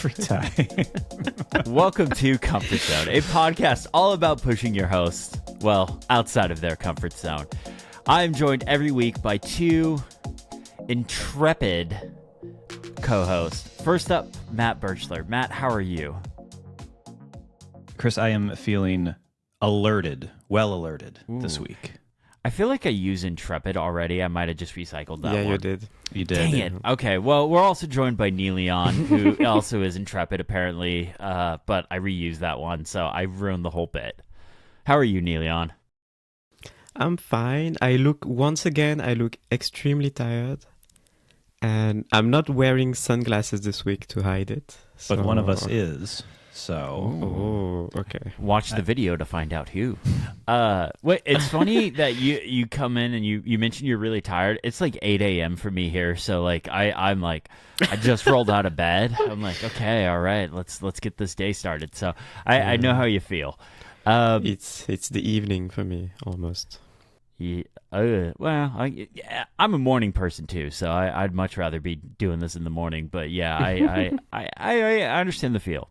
every time. Welcome to Comfort Zone, a podcast all about pushing your host, well, outside of their comfort zone. I'm joined every week by two intrepid co-hosts. First up, Matt Birchler. Matt, how are you? Chris, I am feeling well alerted this week. I feel like I use intrepid already. I might have just recycled that one. Yeah, you did. You did. Dang it. Okay, well, we're also joined by Neilion, who also is intrepid, apparently, but I reused that one, so I ruined the whole bit. How are you, Neilion? I'm fine. I look extremely tired. And I'm not wearing sunglasses this week to hide it. But one of us is, so... Oh, okay. Watch the video to find out who. Wait, it's funny that you come in and you mentioned you're really tired. It's like 8 a.m. for me here, so like I'm like I just rolled out of bed. I'm like, okay, all right, let's get this day started. So I know how you feel. It's the evening for me almost. Yeah, well, I'm a morning person too, so I'd much rather be doing this in the morning. But yeah, I understand the feel.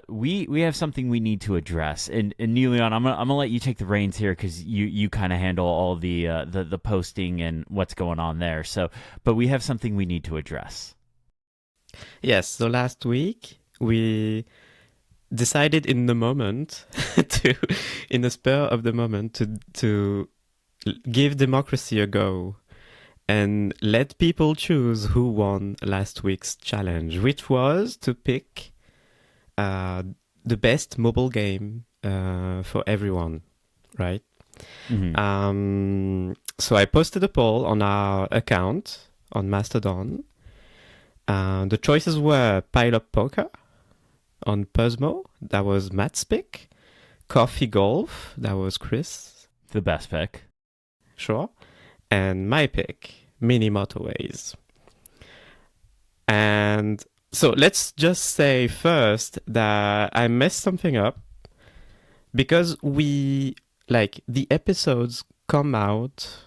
We have something we need to address, and Neilion, I'm gonna let you take the reins here because you kind of handle all the posting and what's going on there. So, but we have something we need to address. Yes. So last week we decided in the spur of the moment, to give democracy a go and let people choose who won last week's challenge, which was to pick the best mobile game for everyone, right? Mm-hmm. So I posted a poll on our account on Mastodon. The choices were Pile Up Poker on Puzzmo, that was Matt's pick. Coffee Golf, that was Chris. The best pick. Sure. And my pick, Mini Motorways. And so let's just say first that I messed something up because the episodes come out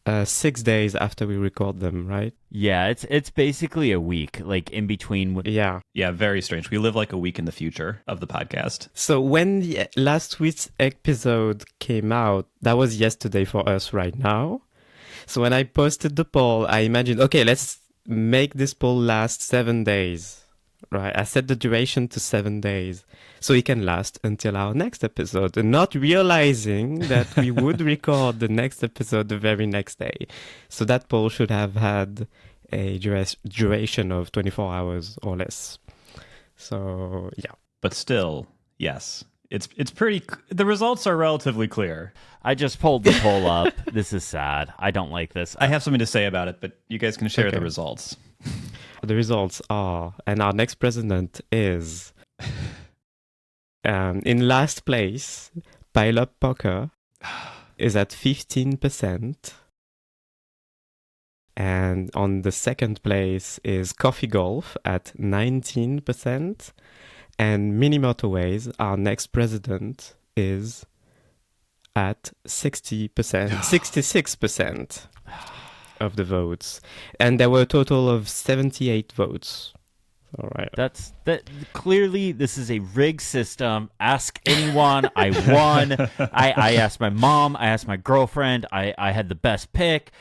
6 days after we record them, right? Yeah, it's basically a week, like in between. Yeah, very strange. We live like a week in the future of the podcast. So when the last week's episode came out, that was yesterday for us right now. So when I posted the poll, I imagined, okay, let's make this poll last 7 days, right? I set the duration to 7 days so it can last until our next episode, and not realizing that we would record the next episode the very next day. So that poll should have had a duration of 24 hours or less. So, yeah. But still, yes. It's pretty... The results are relatively clear. I just pulled the poll up. This is sad. I don't like this. I have something to say about it, but you guys can share Okay. the results. The results are, and our next president is, in last place, Pile Up Poker is at 15%. And on the second place is Coffee Golf at 19%. And Mini Motorways, our next president, is at 60%, 66% of the votes. And there were a total of 78 votes. All right. Clearly, this is a rigged system. Ask anyone. I won. I asked my mom. I asked my girlfriend. I had the best pick.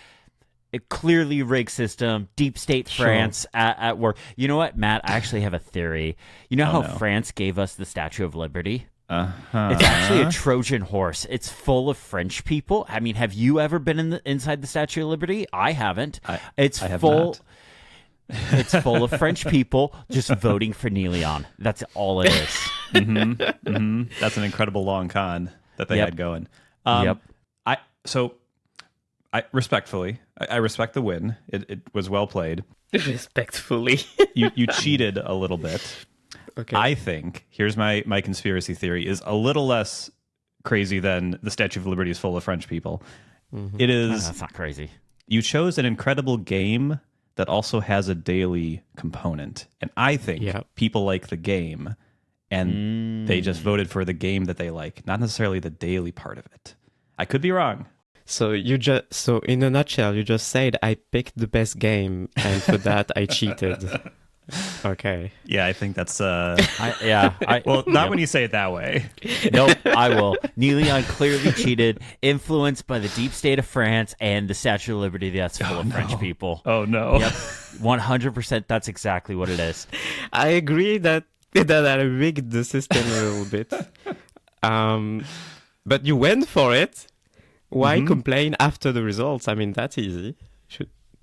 A clearly rigged system, deep state France at work. You know what, Matt? I actually have a theory. You know how France gave us the Statue of Liberty? It's actually a Trojan horse. It's full of French people. I mean, have you ever been inside the Statue of Liberty? I haven't. I have full. not. It's full of French people just voting for Neilion. That's all it is. That's an incredible long con that they had going. Yep. I respectfully, I respect the win. It was well played. Respectfully. You cheated a little bit. Okay. I think, here's my conspiracy theory, is a little less crazy than the Statue of Liberty is full of French people. It is... That's not crazy. You chose an incredible game that also has a daily component. And I think people like the game, and they just voted for the game that they like, not necessarily the daily part of it. I could be wrong. So in a nutshell, you just said I picked the best game, and for that I cheated. Okay. Yeah, I think that's well, not yep. when you say it that way. Nope, I will. Neon clearly cheated, influenced by the deep state of France and the Statue of Liberty that's full of French people. Oh no. Yep, 100%. That's exactly what it is. I agree that I rigged the system a little bit. But you went for it. Why complain after the results? I mean, that's easy.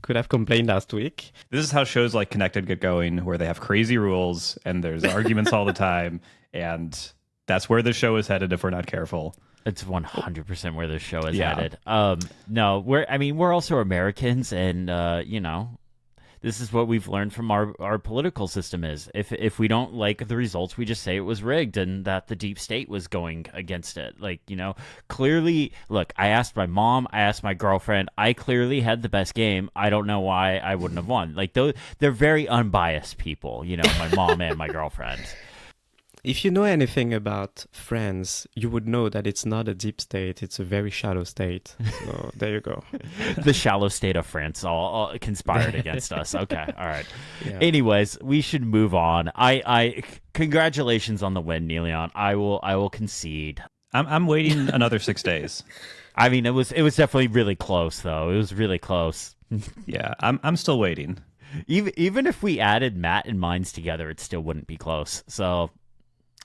Could have complained last week. This is how shows like Connected get going, where they have crazy rules and there's arguments all the time, and that's where the show is headed if we're not careful. It's 100% where the show is headed. No, we're also Americans, and this is what we've learned from our political system is if we don't like the results, we just say it was rigged and that the deep state was going against it. Clearly, look, I asked my mom, I asked my girlfriend, I clearly had the best game. I don't know why I wouldn't have won. They're very unbiased people, my mom and my girlfriend. If you know anything about France, you would know that it's not a deep state, it's a very shallow state. So there you go. The shallow state of France all conspired against us. Okay, all right. Yeah. Anyways, we should move on. I congratulations on the win, Neon. I will concede. I'm waiting another 6 days. I mean, it was definitely really close, though. It was really close. Yeah, I'm still waiting. Even if we added Matt and Mines together, it still wouldn't be close. So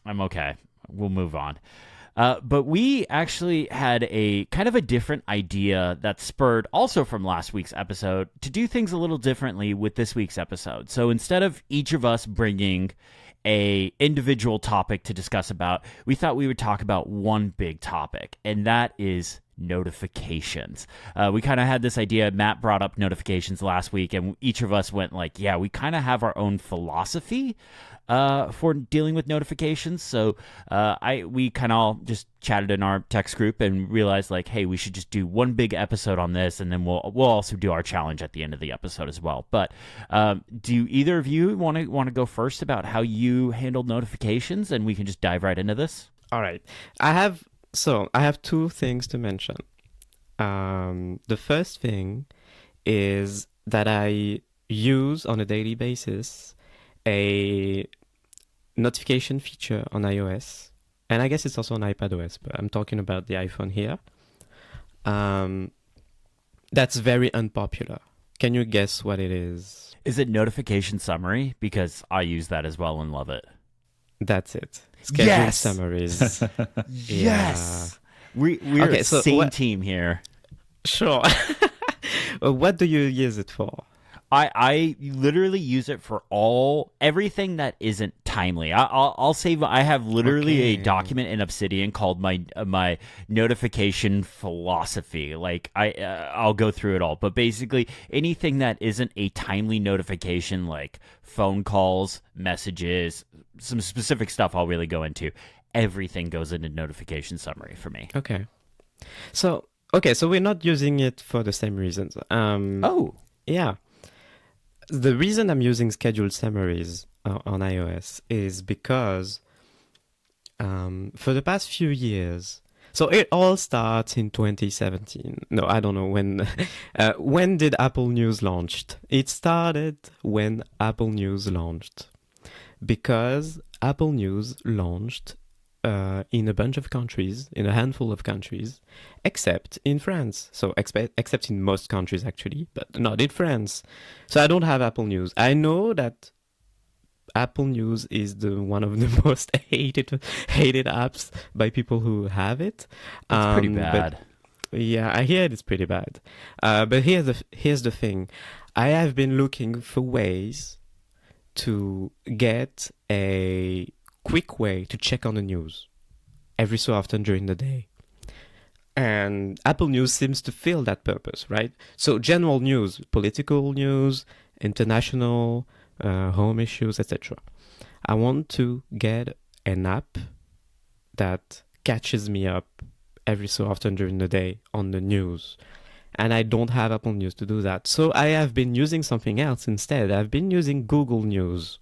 I'm okay. We'll move on. But we actually had a kind of a different idea that spurred also from last week's episode to do things a little differently with this week's episode. So instead of each of us bringing a individual topic to discuss about, we thought we would talk about one big topic, and that is notifications. We kind of had this idea. Matt brought up notifications last week, and each of us went like, yeah, we kind of have our own philosophy for dealing with notifications. So we kind of all just chatted in our text group and realized like, hey, we should just do one big episode on this, and then we'll also do our challenge at the end of the episode as well. But do either of you want to go first about how you handled notifications, and we can just dive right into this? All right. I have two things to mention. The first thing is that I use on a daily basis a notification feature on iOS, and I guess it's also on iPadOS, but I'm talking about the iPhone here. That's very unpopular. Can you guess what it is? Is it notification summary? Because I use that as well and love it. That's it. Schedule summaries. Yes. We're okay, a same team here. Sure. What do you use it for? I literally use it for everything that isn't timely. I'll save. I have literally a document in Obsidian called my notification philosophy. Like I'll go through it all, but basically anything that isn't a timely notification, like phone calls, messages, some specific stuff I'll really go into. Everything goes into notification summary for me. Okay. So we're not using it for the same reasons. Yeah. The reason I'm using scheduled summaries on iOS is because for the past few years, so it all starts in 2017. No, I don't know when. When did Apple News launched? It started when Apple News launched, because Apple News launched in a bunch of countries, in a handful of countries, except in France. So except in most countries, actually, but not in France. So I don't have Apple News. I know that Apple News is one of the most hated apps by people who have it. It's pretty bad. Yeah, I hear it's pretty bad. But here's the thing. I have been looking for ways to get a quick way to check on the news every so often during the day. And Apple News seems to fill that purpose, right? So general news, political news, international, home issues, etc. I want to get an app that catches me up every so often during the day on the news. And I don't have Apple News to do that. So I have been using something else instead. I've been using Google News.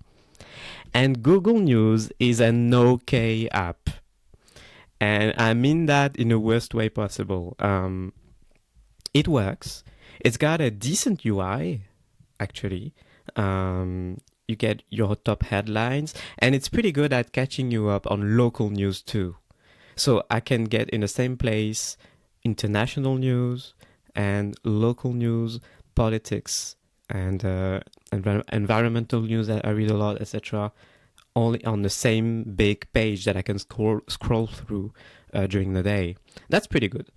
And Google News is an okay app. And I mean that in the worst way possible. It works. It's got a decent UI, actually. you get your top headlines, and it's pretty good at catching you up on local news too. So I can get in the same place international news and local news, politics, and environmental news that I read a lot, etc., only on the same big page that I can scroll through during the day. That's pretty good.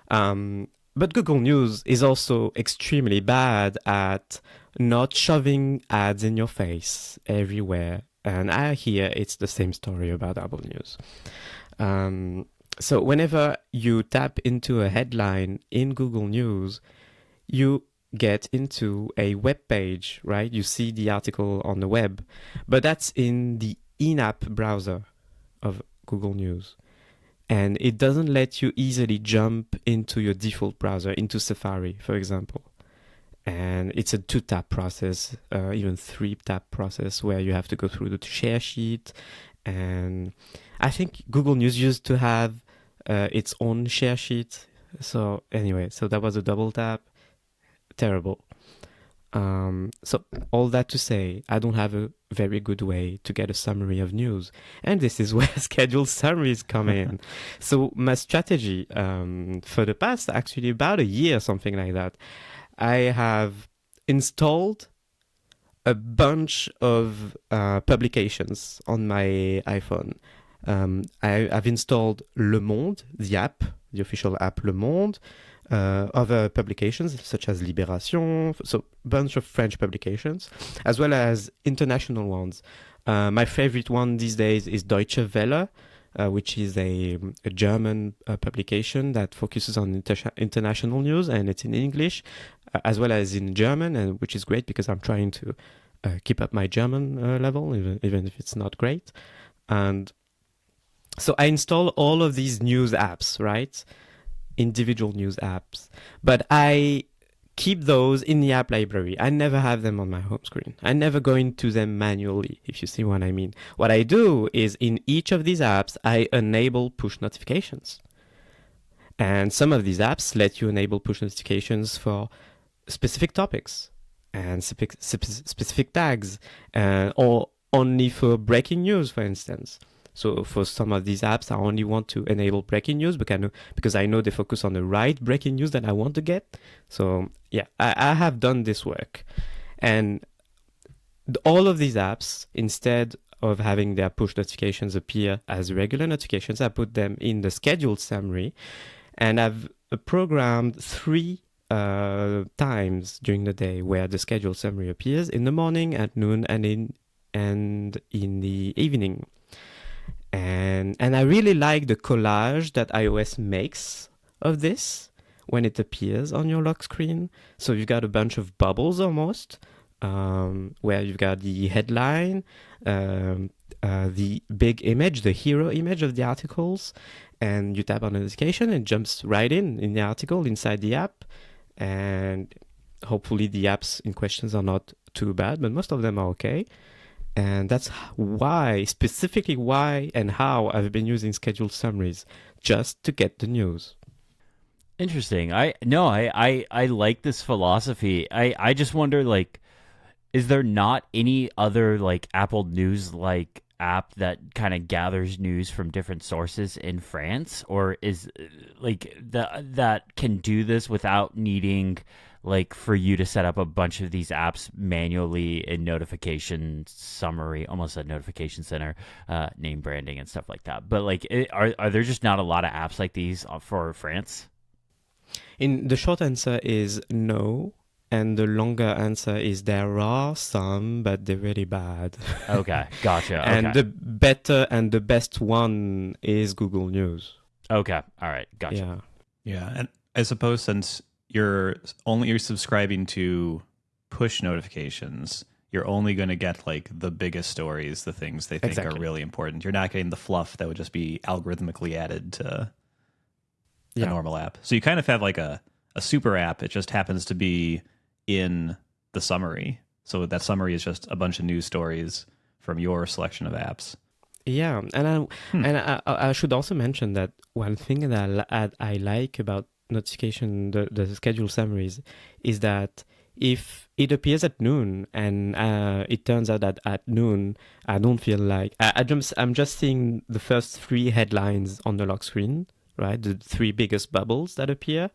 But Google News is also extremely bad at not shoving ads in your face everywhere. And I hear it's the same story about Apple News. So whenever you tap into a headline in Google News, you get into a web page, right? You see the article on the web, but that's in the in-app browser of Google News. And it doesn't let you easily jump into your default browser, into Safari, for example. And it's a 2-tap process, even 3-tap process, where you have to go through the share sheet. And I think Google News used to have its own share sheet. So anyway, so that was a double tap. Terrible. So all that to say, I don't have a very good way to get a summary of news, and this is where scheduled summaries come in. So my strategy for the past actually about a year, something like that, I have installed a bunch of publications on my iPhone. I've installed Le Monde, the app, the official app Le Monde, other publications such as Libération, so a bunch of French publications, as well as international ones. My favorite one these days is Deutsche Welle, which is a German publication that focuses on international news, and it's in English as well as in German, and which is great because I'm trying to keep up my German level, even if it's not great. And so I install all of these news apps, right? Individual news apps, but I keep those in the app library. I never have them on my home screen. I never go into them manually, if you see what I mean. What I do is in each of these apps, I enable push notifications. And some of these apps let you enable push notifications for specific topics and specific tags, or only for breaking news, for instance. So for some of these apps, I only want to enable breaking news because I know they focus on the right breaking news that I want to get. So yeah, I have done this work. And all of these apps, instead of having their push notifications appear as regular notifications, I put them in the scheduled summary. And I've programmed 3 times during the day where the scheduled summary appears: in the morning, at noon, and in the evening. And I really like the collage that iOS makes of this when it appears on your lock screen. So you've got a bunch of bubbles almost, where you've got the headline, the big image, the hero image of the articles, and you tap on a notification and it jumps right in the article inside the app. And hopefully the apps in questions are not too bad, but most of them are okay. And that's specifically why and how I've been using scheduled summaries, just to get the news. Interesting. I like this philosophy. I just wonder, like, is there not any other like Apple News like app that kind of gathers news from different sources in France, or is like that can do this without needing like for you to set up a bunch of these apps manually in notification summary, almost a notification center, name branding and stuff like that? But like, are there just not a lot of apps like these for France? In the short answer is no, and the longer answer is there are some, but they're really bad. Okay, gotcha. And okay. the better and the best one is Google News. Okay, all right, gotcha. Yeah, and I suppose since you're subscribing to push notifications, you're only going to get like the biggest stories, the things they think are really important. You're not getting the fluff that would just be algorithmically added to a normal app. So you kind of have like a super app. It just happens to be in the summary. So that summary is just a bunch of news stories from your selection of apps. Yeah, and I should also mention that one thing that I like about notification, the schedule summaries, is that if it appears at noon and it turns out that at noon I don't feel like I'm just seeing the first 3 headlines on the lock screen, right? The 3 biggest bubbles that appear.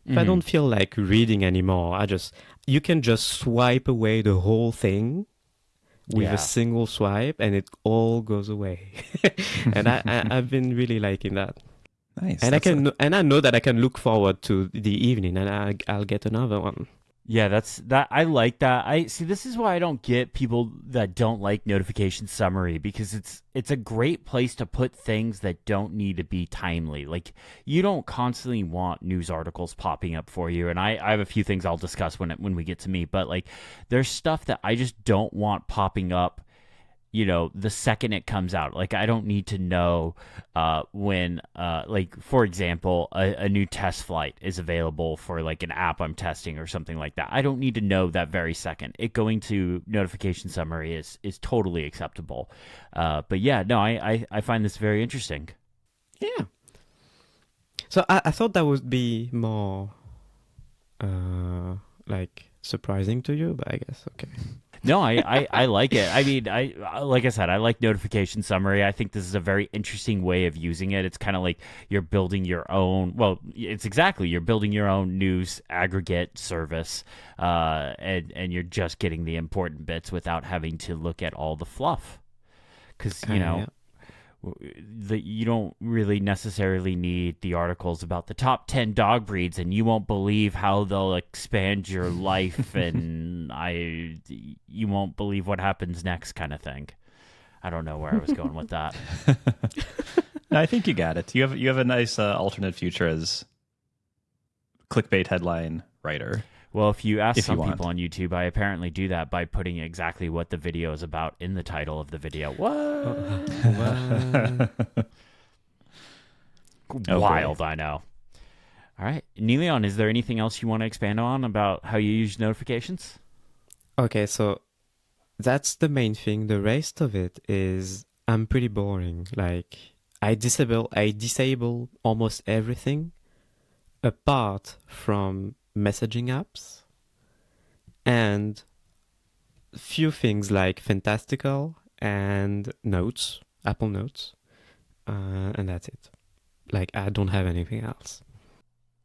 If I don't feel like reading anymore, you can just swipe away the whole thing with a single swipe and it all goes away. And I've been really liking that. Nice. And I know that I can look forward to the evening and I'll get another one. Yeah, I like that. I see. This is why I don't get people that don't like notification summary, because it's a great place to put things that don't need to be timely. Like, you don't constantly want news articles popping up for you. And I have a few things I'll discuss when we get to me. But like, there's stuff that I just don't want popping up, the second it comes out. Like, I don't need to know when, like, for example, a new test flight is available for like an app I'm testing or something like that. I don't need to know that very second. It going to notification summary is totally acceptable. But yeah, no, I find this very interesting. Yeah. So I thought that would be more like surprising to you, but I guess okay. No, I like it. I mean, like I said, I like notification summary. I think this is a very interesting way of using it. It's kind of like you're building your own. Well, you're building your own news aggregate service, and you're just getting the important bits without having to look at all the fluff. Because you don't really necessarily need the articles about the top 10 dog breeds, and you won't believe how they'll expand your life, and you won't believe what happens next, kind of thing. I don't know where I was going with that. I think you got it. You have a nice alternate future as clickbait headline writer. Well, if you ask some people on YouTube, I apparently do that by putting exactly what the video is about in the title of the video. What? Wild, I know. All right. Neleon, is there anything else you want to expand on about how you use notifications? Okay, so that's the main thing. The rest of it is I'm pretty boring. Like, I disable almost everything apart from messaging apps and few things like Fantastical and Notes, Apple Notes, and that's it. Like, I don't have anything else.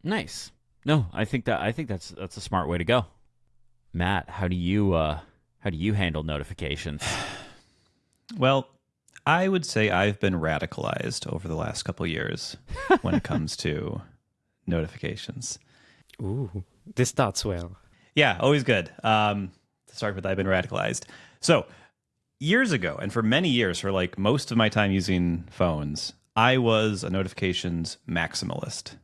Nice. No, I think that's a smart way to go. Matt, how do you handle notifications? Well, I would say I've been radicalized over the last couple years when it comes to notifications. Ooh, this starts well. Yeah, always good. To start with, I've been radicalized. So years ago, and for many years, for like most of my time using phones, I was a notifications maximalist.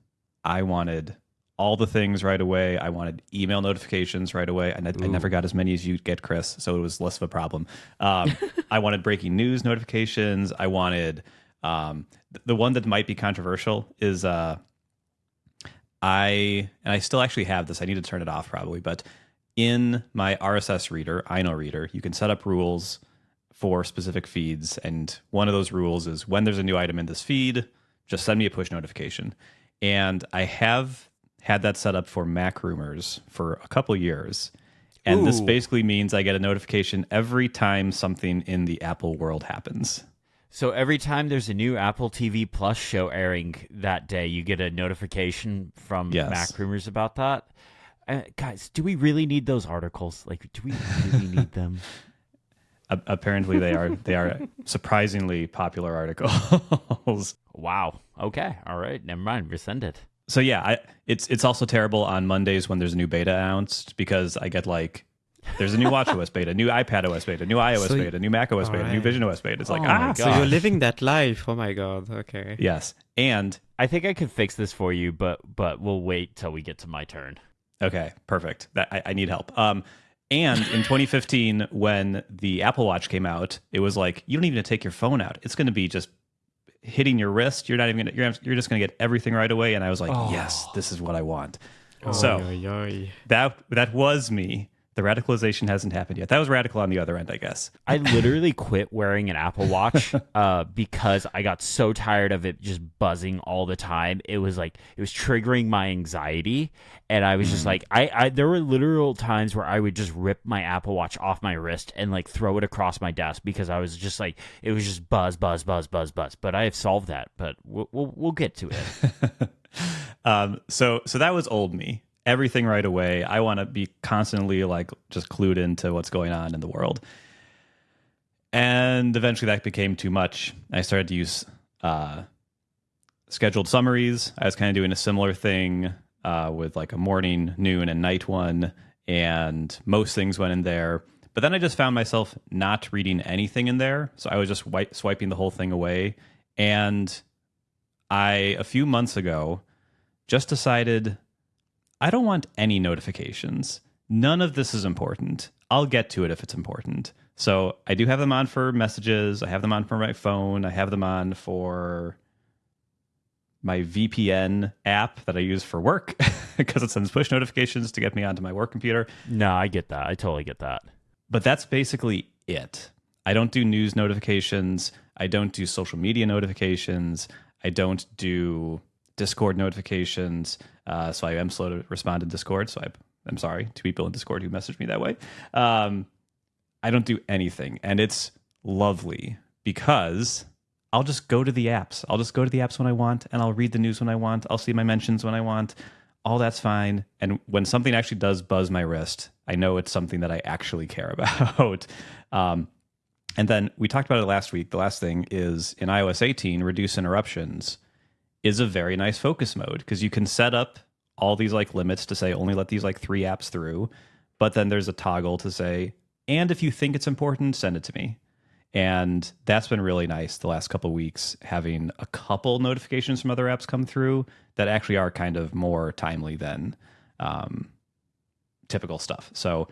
I wanted all the things right away. I wanted email notifications right away. I never got as many as you get, Chris, so it was less of a problem. I wanted breaking news notifications. I wanted the one that might be controversial is I still actually have this. I need to turn it off probably, but in my RSS reader, INO reader, you can set up rules for specific feeds, and one of those rules is when there's a new item in this feed, just send me a push notification. And I have had that set up for Mac Rumors for a couple years, and this basically means I get a notification every time something in the Apple world happens. So every time there's a new Apple TV Plus show airing that day, you get a notification from Mac Rumors about that. Guys, do we really need those articles? Like, do we really need them? Apparently, they are surprisingly popular articles. Wow. Okay. All right. Never mind. Resend it. So yeah, it's also terrible on Mondays when there's a new beta announced, because I get like, there's a new watchOS beta, new iPadOS beta, new iOS beta, new macOS beta, new visionOS beta. It's like, so you're living that life. Oh my God. Okay. Yes. And I think I could fix this for you, but we'll wait till we get to my turn. Okay, perfect. I need help. And in 2015, when the Apple Watch came out, it was like, you don't even need to take your phone out. It's going to be just hitting your wrist. You're just going to get everything right away. And I was like, yes, this is what I want. Oh, so that was me The radicalization hasn't happened yet. That was radical on the other end, I guess. I literally quit wearing an Apple Watch because I got so tired of it just buzzing all the time. It was triggering my anxiety, and I was just like, there were literal times where I would just rip my Apple Watch off my wrist and like throw it across my desk because I was just like, it was just buzz, buzz, buzz, buzz, buzz. But I have solved that. But we'll get to it. So that was old me. Everything right away. I want to be constantly like just clued into what's going on in the world. And eventually that became too much. I started to use scheduled summaries. I was kind of doing a similar thing with like a morning, noon, and night one. And most things went in there. But then I just found myself not reading anything in there. So I was just swiping the whole thing away. And a few months ago, just decided I don't want any notifications. None of this is important. I'll get to it if it's important. So I do have them on for messages. I have them on for my phone. I have them on for my VPN app that I use for work because it sends push notifications to get me onto my work computer. No, I get that. I totally get that. But that's basically it. I don't do news notifications. I don't do social media notifications. I don't do Discord notifications. So I am slow to respond to Discord. So I'm sorry to people in Discord who message me that way. I don't do anything. And it's lovely because I'll just go to the apps. I'll just go to the apps when I want, and I'll read the news when I want. I'll see my mentions when I want. All that's fine. And when something actually does buzz my wrist, I know it's something that I actually care about. And then we talked about it last week. The last thing is in iOS 18, reduce interruptions is a very nice focus mode because you can set up all these like limits to say only let these like 3 apps through, but then there's a toggle to say, and if you think it's important, send it to me. And that's been really nice the last couple of weeks, having a couple notifications from other apps come through that actually are kind of more timely than typical stuff. So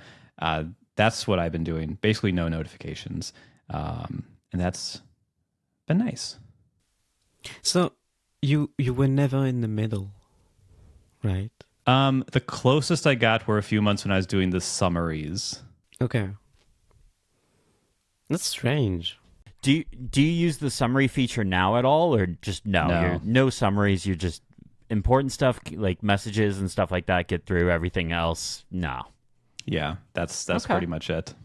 that's what I've been doing. Basically no notifications. And that's been nice. So you were never in the middle, right? The closest I got were a few months when I was doing the summaries. Okay. That's strange. Do you use the summary feature now at all, or just no? No summaries. You're just important stuff like messages and stuff like that get through. Everything else, no. Yeah, that's okay. Pretty much it.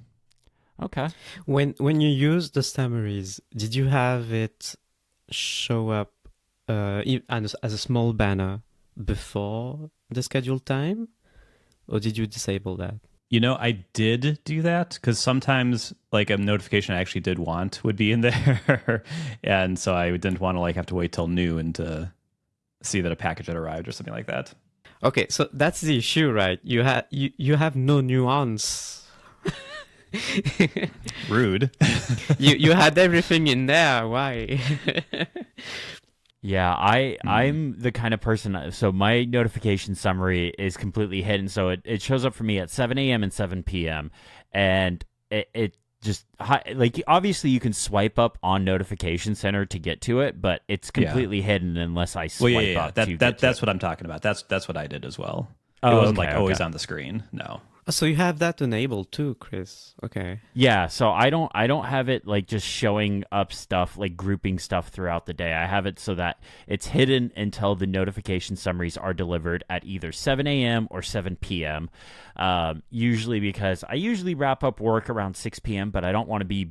Okay. When you use the summaries, did you have it show up as a small banner before the scheduled time, or did you disable that? You know, I did do that because sometimes like a notification I actually did want would be in there. And so I didn't want to like have to wait till noon to see that a package had arrived or something like that. Okay, so that's the issue, right? You have no nuance. Rude. you had everything in there. Why? Yeah, I'm the kind of person, so my notification summary is completely hidden. So it shows up for me at 7 a.m. and 7 p.m. And it just, like, obviously you can swipe up on Notification Center to get to it, but it's completely hidden unless I swipe up to get to that's it. what I'm talking about. That's what I did as well. Oh, it wasn't always on the screen. No. So you have that enabled too, Chris. Okay. Yeah, so I don't have it like just showing up stuff, like grouping stuff throughout the day. I have it so that it's hidden until the notification summaries are delivered at either 7 a.m. or 7 p.m. Usually because I usually wrap up work around 6 p.m., but I don't want to be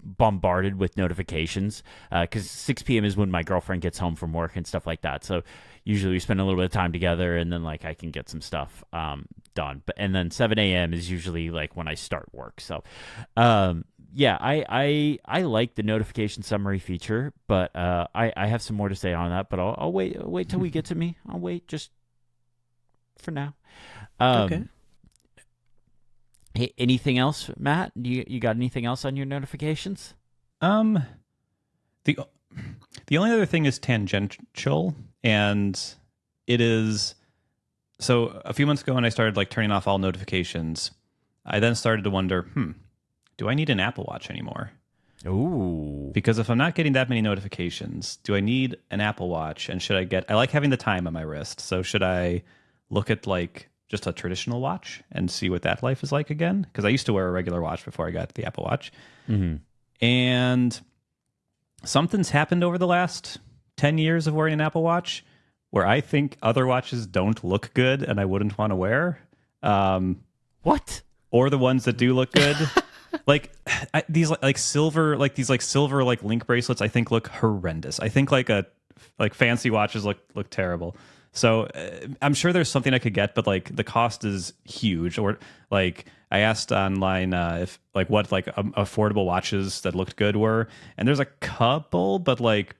bombarded with notifications because 6 p.m. is when my girlfriend gets home from work and stuff like that. So usually we spend a little bit of time together, and then like I can get some stuff done. And then 7 a.m. is usually like when I start work. So yeah, I like the notification summary feature, but I have some more to say on that. But I'll wait till we get to me. I'll wait just for now. Okay. Hey, anything else, Matt? You got anything else on your notifications? The only other thing is tangential, and it is so a few months ago when I started like turning off all notifications, I then started to wonder, do I need an Apple Watch anymore? Ooh. Because if I'm not getting that many notifications, do I need an Apple Watch? And I like having the time on my wrist. So should I look at like just a traditional watch and see what that life is like again. Because I used to wear a regular watch before I got the Apple Watch. Mm-hmm. And something's happened over the last 10 years of wearing an Apple Watch where I think other watches don't look good and I wouldn't want to wear. What? Or the ones that do look good. These silver link bracelets I think look horrendous. I think fancy watches look terrible. So I'm sure there's something I could get, but like the cost is huge. Or like I asked online if like what like affordable watches that looked good were, and there's a couple, but like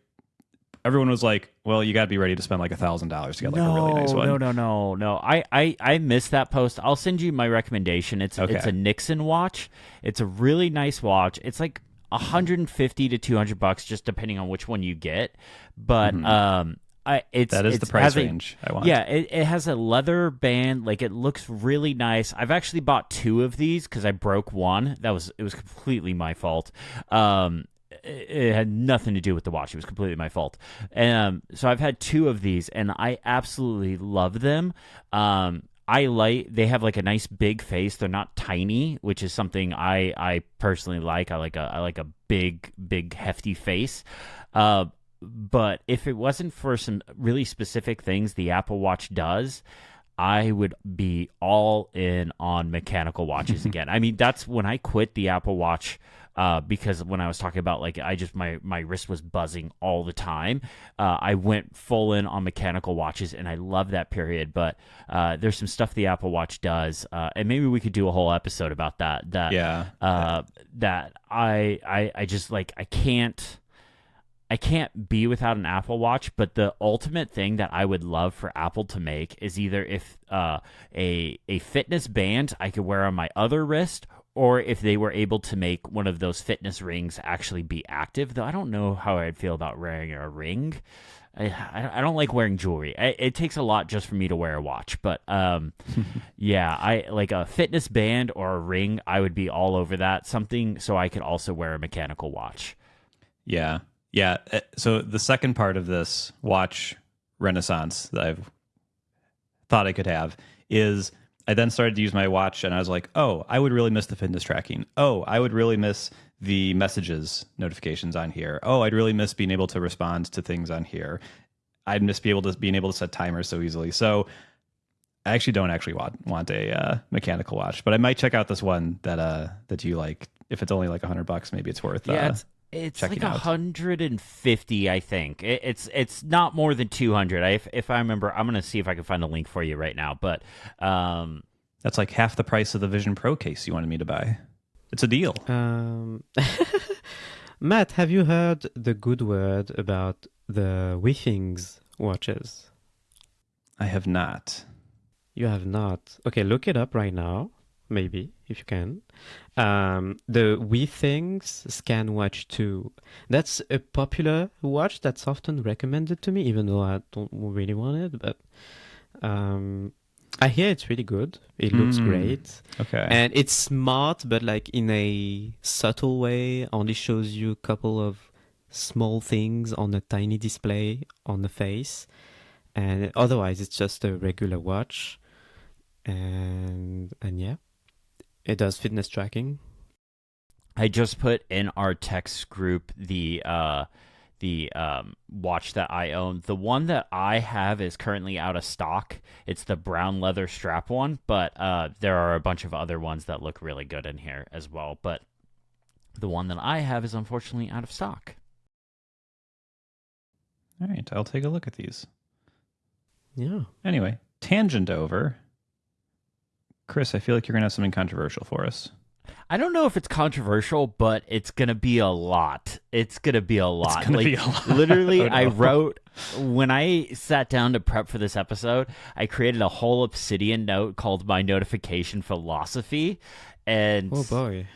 everyone was like, well, you got to be ready to spend like $1,000 to get like a really nice one. No. I missed that post. I'll send you my recommendation. It's a Nixon watch. It's a really nice watch. It's like $150 to $200, just depending on which one you get. But that is the price range I want. Yeah, it has a leather band. Like it looks really nice. I've actually bought 2 of these because I broke one. It was completely my fault. It had nothing to do with the watch. It was completely my fault. So I've had 2 of these, and I absolutely love them. They have like a nice big face. They're not tiny, which is something I personally like. I like a big hefty face. But if it wasn't for some really specific things the Apple Watch does, I would be all in on mechanical watches again. I mean, that's when I quit the Apple Watch. Because when I was talking about like my wrist was buzzing all the time, I went full in on mechanical watches, and I love that period. But there's some stuff the Apple Watch does, and maybe we could do a whole episode about that. That I just like I can't be without an Apple Watch. But the ultimate thing that I would love for Apple to make is either if a fitness band I could wear on my other wrist, or if they were able to make one of those fitness rings actually be active. Though I don't know how I'd feel about wearing a ring. I don't like wearing jewelry. It takes a lot just for me to wear a watch. But yeah, I like a fitness band or a ring. I would be all over that. Something so I could also wear a mechanical watch. Yeah. So the second part of this watch renaissance that I've thought I could have is I then started to use my watch, and I was like, oh, I would really miss the fitness tracking. Oh, I would really miss the messages notifications on here. Oh, I'd really miss being able to respond to things on here. I'd miss being able to set timers so easily. So I actually don't want a mechanical watch, but I might check out this one that you like. If it's only like $100, maybe it's worth it's like 150, I think. It's not more than 200. If I remember, I'm gonna see if I can find a link for you right now. But that's like half the price of the Vision Pro case you wanted me to buy. It's a deal. Matt, have you heard the good word about the WeThings watches? I have not. You have not. Okay, look it up right now. Maybe, if you can. The WeThings ScanWatch 2. That's a popular watch that's often recommended to me, even though I don't really want it. But I hear it's really good. It looks great. Okay. And it's smart, but like in a subtle way. Only shows you a couple of small things on a tiny display on the face. And otherwise, it's just a regular watch. And yeah. It does fitness tracking. I just put in our text group the watch that I own. The one that I have is currently out of stock. It's the brown leather strap one, but there are a bunch of other ones that look really good in here as well. But the one that I have is unfortunately out of stock. All right, I'll take a look at these. Yeah. Anyway, tangent over. Chris, I feel like you're going to have something controversial for us. I don't know if it's controversial, but it's going to be a lot. It's going to be a lot. It's going to be a lot. Literally, I wrote, when I sat down to prep for this episode, I created a whole Obsidian note called My Notification Philosophy. And oh boy.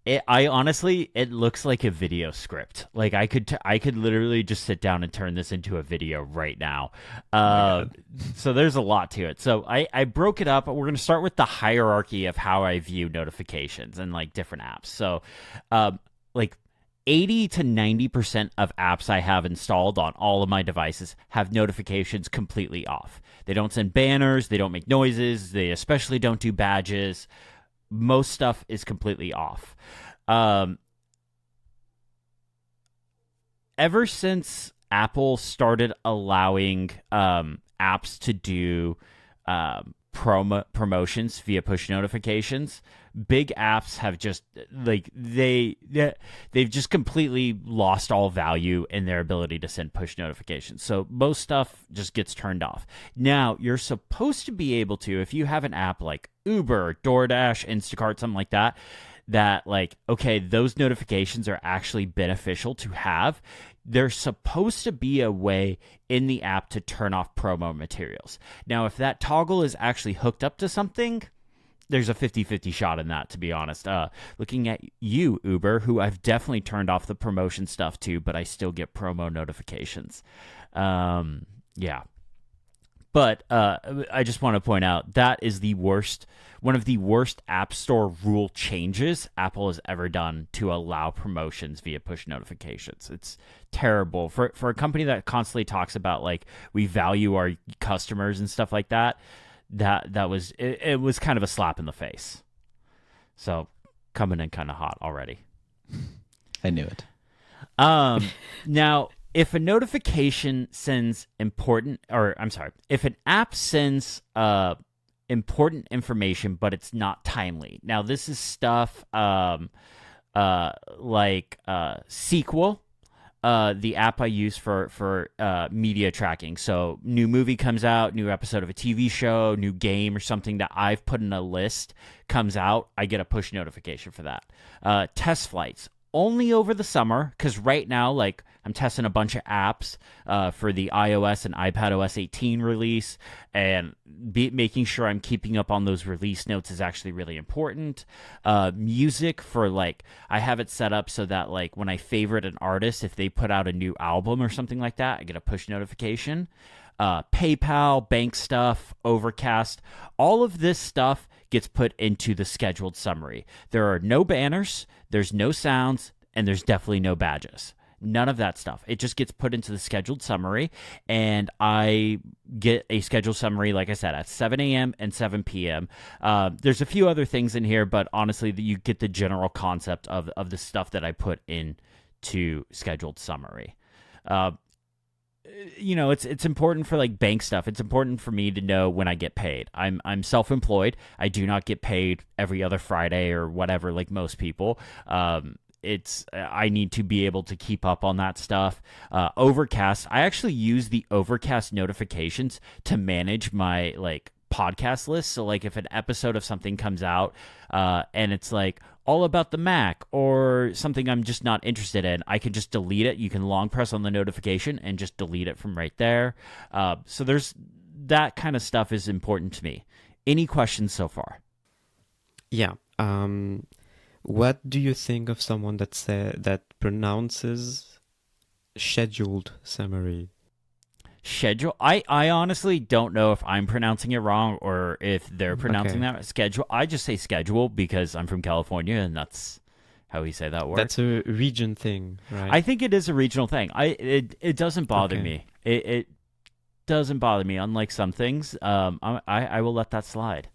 It looks like a video script. Like I could literally just sit down and turn this into a video right now. So there's a lot to it. So I broke it up. We're going to start with the hierarchy of how I view notifications and like different apps. So, like 80 to 90% of apps I have installed on all of my devices have notifications completely off. They don't send banners, they don't make noises, they especially don't do badges. Most stuff is completely off. Ever since Apple started allowing apps to do promotions via push notifications, big apps have just they've just completely lost all value in their ability to send push notifications. So most stuff just gets turned off. Now, you're supposed to be able to, if you have an app like Uber, DoorDash, Instacart, something like that, okay, those notifications are actually beneficial to have. There's supposed to be a way in the app to turn off promo materials. Now, if that toggle is actually hooked up to something, there's a 50-50 shot in that, to be honest. Looking at you, Uber, who I've definitely turned off the promotion stuff to, but I still get promo notifications. Yeah. But I just want to point out that is one of the worst App Store rule changes Apple has ever done to allow promotions via push notifications. It's terrible for a company that constantly talks about we value our customers and stuff like that. That was it was kind of a slap in the face. So coming in kind of hot already. I knew it. Now, if a notification sends if an app sends important information, but it's not timely. Now, this is stuff like SQL, the app I use for media tracking. So new movie comes out, new episode of a TV show, new game or something that I've put in a list comes out, I get a push notification for that. Test flights. Only over the summer, because right now, I'm testing a bunch of apps for the iOS and iPadOS 18 release, and making sure I'm keeping up on those release notes is actually really important. Music for I have it set up so that when I favorite an artist, if they put out a new album or something like that, I get a push notification. PayPal, bank stuff, Overcast, all of this stuff gets put into the scheduled summary. There are no banners, there's no sounds, and there's definitely no badges. None of that stuff. It just gets put into the scheduled summary, and I get a scheduled summary, like I said, at 7 a.m. and 7 p.m. There's a few other things in here, but honestly, you get the general concept of the stuff that I put into scheduled summary. It's important for bank stuff. It's important for me to know when I get paid. I'm self-employed. I do not get paid every other Friday or whatever like most people. I need to be able to keep up on that stuff. Overcast. I actually use the Overcast notifications to manage my podcast list. So if an episode of something comes out and it's all about the Mac or something I'm just not interested in, I can just delete it. You can long press on the notification and just delete it from right there. So there's that kind of stuff is important to me. Any questions so far? Yeah. What do you think of someone that pronounces scheduled summary? Schedule. I honestly don't know if I'm pronouncing it wrong or if they're pronouncing that schedule. I just say schedule because I'm from California and that's how we say that word. That's a region thing, right? I think it is a regional thing. It doesn't bother me. It doesn't bother me. Unlike some things, I will let that slide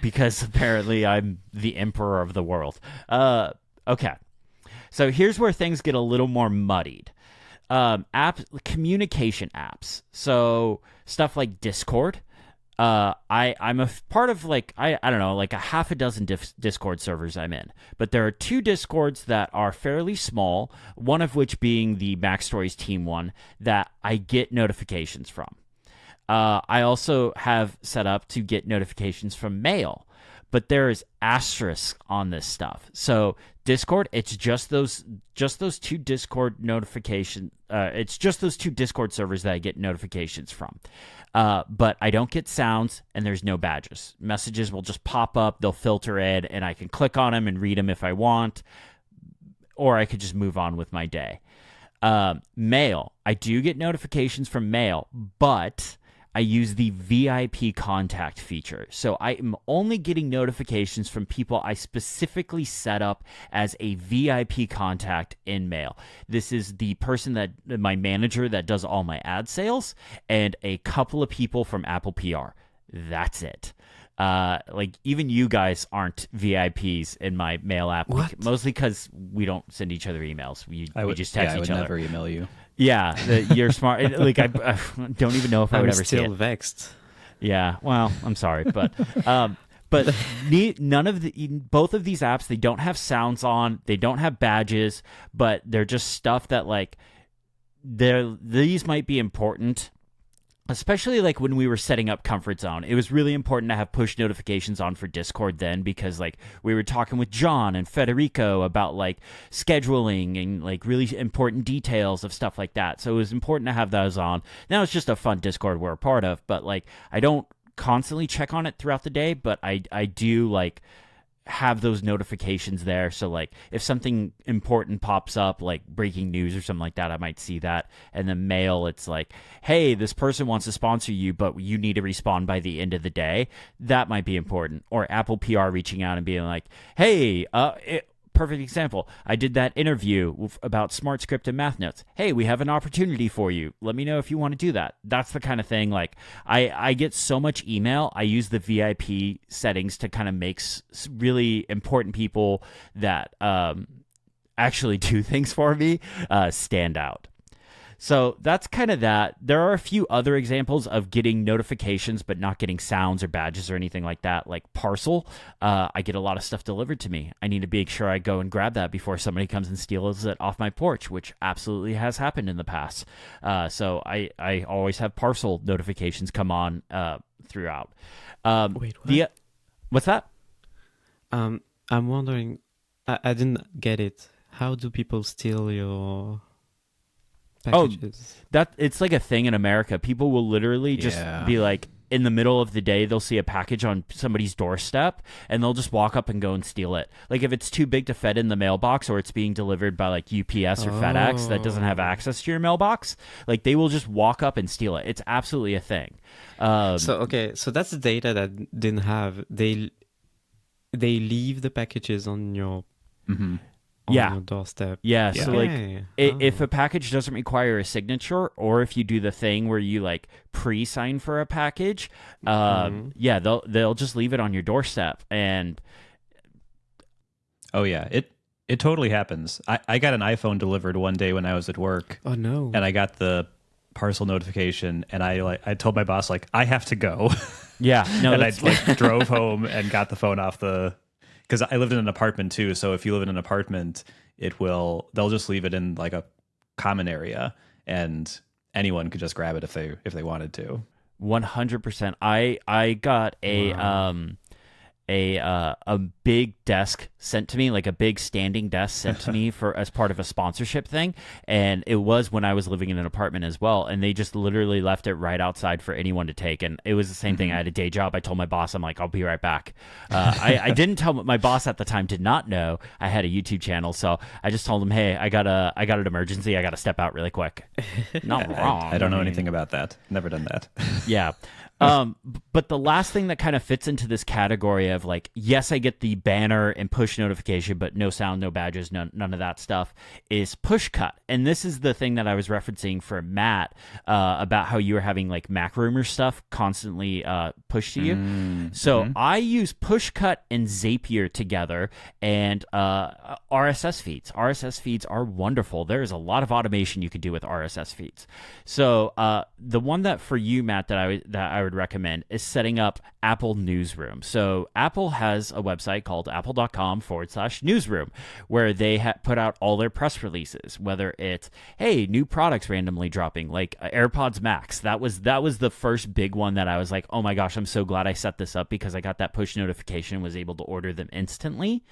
because apparently I'm the emperor of the world. Okay, so here's where things get a little more muddied. Communication apps. So stuff like Discord. I'm a part of I don't know, a half a dozen Discord servers I'm in. But there are two Discords that are fairly small, one of which being the Mac Stories Team one that I get notifications from. I also have set up to get notifications from mail. But there is asterisk on this stuff. So Discord, it's just those two Discord notifications. It's just those two Discord servers that I get notifications from. But I don't get sounds, and there's no badges. Messages will just pop up. They'll filter in, and I can click on them and read them if I want, or I could just move on with my day. Mail, I do get notifications from mail, but I use the VIP contact feature. So I am only getting notifications from people I specifically set up as a VIP contact in Mail. This is the person my manager that does all my ad sales, and a couple of people from Apple PR. That's it. Like even you guys aren't VIPs in my Mail app, mostly because we don't send each other emails. We just text each other. I would never email you. Yeah, you're smart. Like I don't even know if I would ever see it. I'm still vexed. Yeah, well, I'm sorry, but none of both of these apps, they don't have sounds on, they don't have badges, but they're just stuff that like these might be important. Especially like when we were setting up Comfort Zone, it was really important to have push notifications on for Discord then, because like we were talking with John and Federico about like scheduling and like really important details of stuff like that. So it was important to have those on. Now it's just a fun Discord we're a part of, but like I don't constantly check on it throughout the day, but I do like have those notifications there. So like if something important pops up, like breaking news or something like that, I might see that. And then Mail, it's like, hey, this person wants to sponsor you, but you need to respond by the end of the day. That might be important. Or Apple PR reaching out and being like, hey, perfect example. I did that interview about Smart Script and Math Notes. Hey, we have an opportunity for you. Let me know if you want to do that. That's the kind of thing. Like I get so much email. I use the VIP settings to kind of make really important people that actually do things for me stand out. So that's kind of that. There are a few other examples of getting notifications but not getting sounds or badges or anything like that, like parcel. I get a lot of stuff delivered to me. I need to make sure I go and grab that before somebody comes and steals it off my porch, which absolutely has happened in the past. So I always have parcel notifications come on throughout. Wait, what? What's that? I'm wondering, I didn't get it. How do people steal your packages? That it's like a thing in America. People will literally just be like, in the middle of the day, they'll see a package on somebody's doorstep and they'll just walk up and go and steal it. Like if it's too big to fit in the mailbox, or it's being delivered by like UPS or FedEx that doesn't have access to your mailbox, like they will just walk up and steal it. It's absolutely a thing. So that's the data that didn't have. They leave the packages on your on your doorstep. Yeah. So like if a package doesn't require a signature, or if you do the thing where you like pre-sign for a package, they'll just leave it on your doorstep. And it totally happens. I got an iPhone delivered one day when I was at work. Oh no. And I got the parcel notification, and I told my boss like I have to go. Yeah. No. And I like drove home and got the phone off because I lived in an apartment too. So if you live in an apartment, they'll just leave it in like a common area, and anyone could just grab it if they wanted to. 100%. I got a big desk sent to me, like a big standing desk sent to me as part of a sponsorship thing, and it was when I was living in an apartment as well, and they just literally left it right outside for anyone to take. And it was the same thing. I had a day job. I told my boss, I'm like, I'll be right back. I didn't tell my boss at the time, did not know I had a YouTube channel, so I just told him, hey, I got an emergency, I got to step out really quick. Not wrong. I don't know anything about that. Never done that. Yeah. But the last thing that kind of fits into this category of like, yes, I get the banner and push notification, but no sound, no badges, none of that stuff, is push cut. And this is the thing that I was referencing for Matt about how you were having like Mac rumor stuff constantly pushed to you. So I use push cut and Zapier together, and RSS feeds. RSS feeds are wonderful. There is a lot of automation you could do with RSS feeds. So the one that for you, Matt, that I would recommend is setting up Apple Newsroom. So Apple has a website called apple.com/newsroom where they put out all their press releases, whether it's, hey, new products randomly dropping, like AirPods Max. That was the first big one that I was like, oh my gosh, I'm so glad I set this up, because I got that push notification, was able to order them instantly,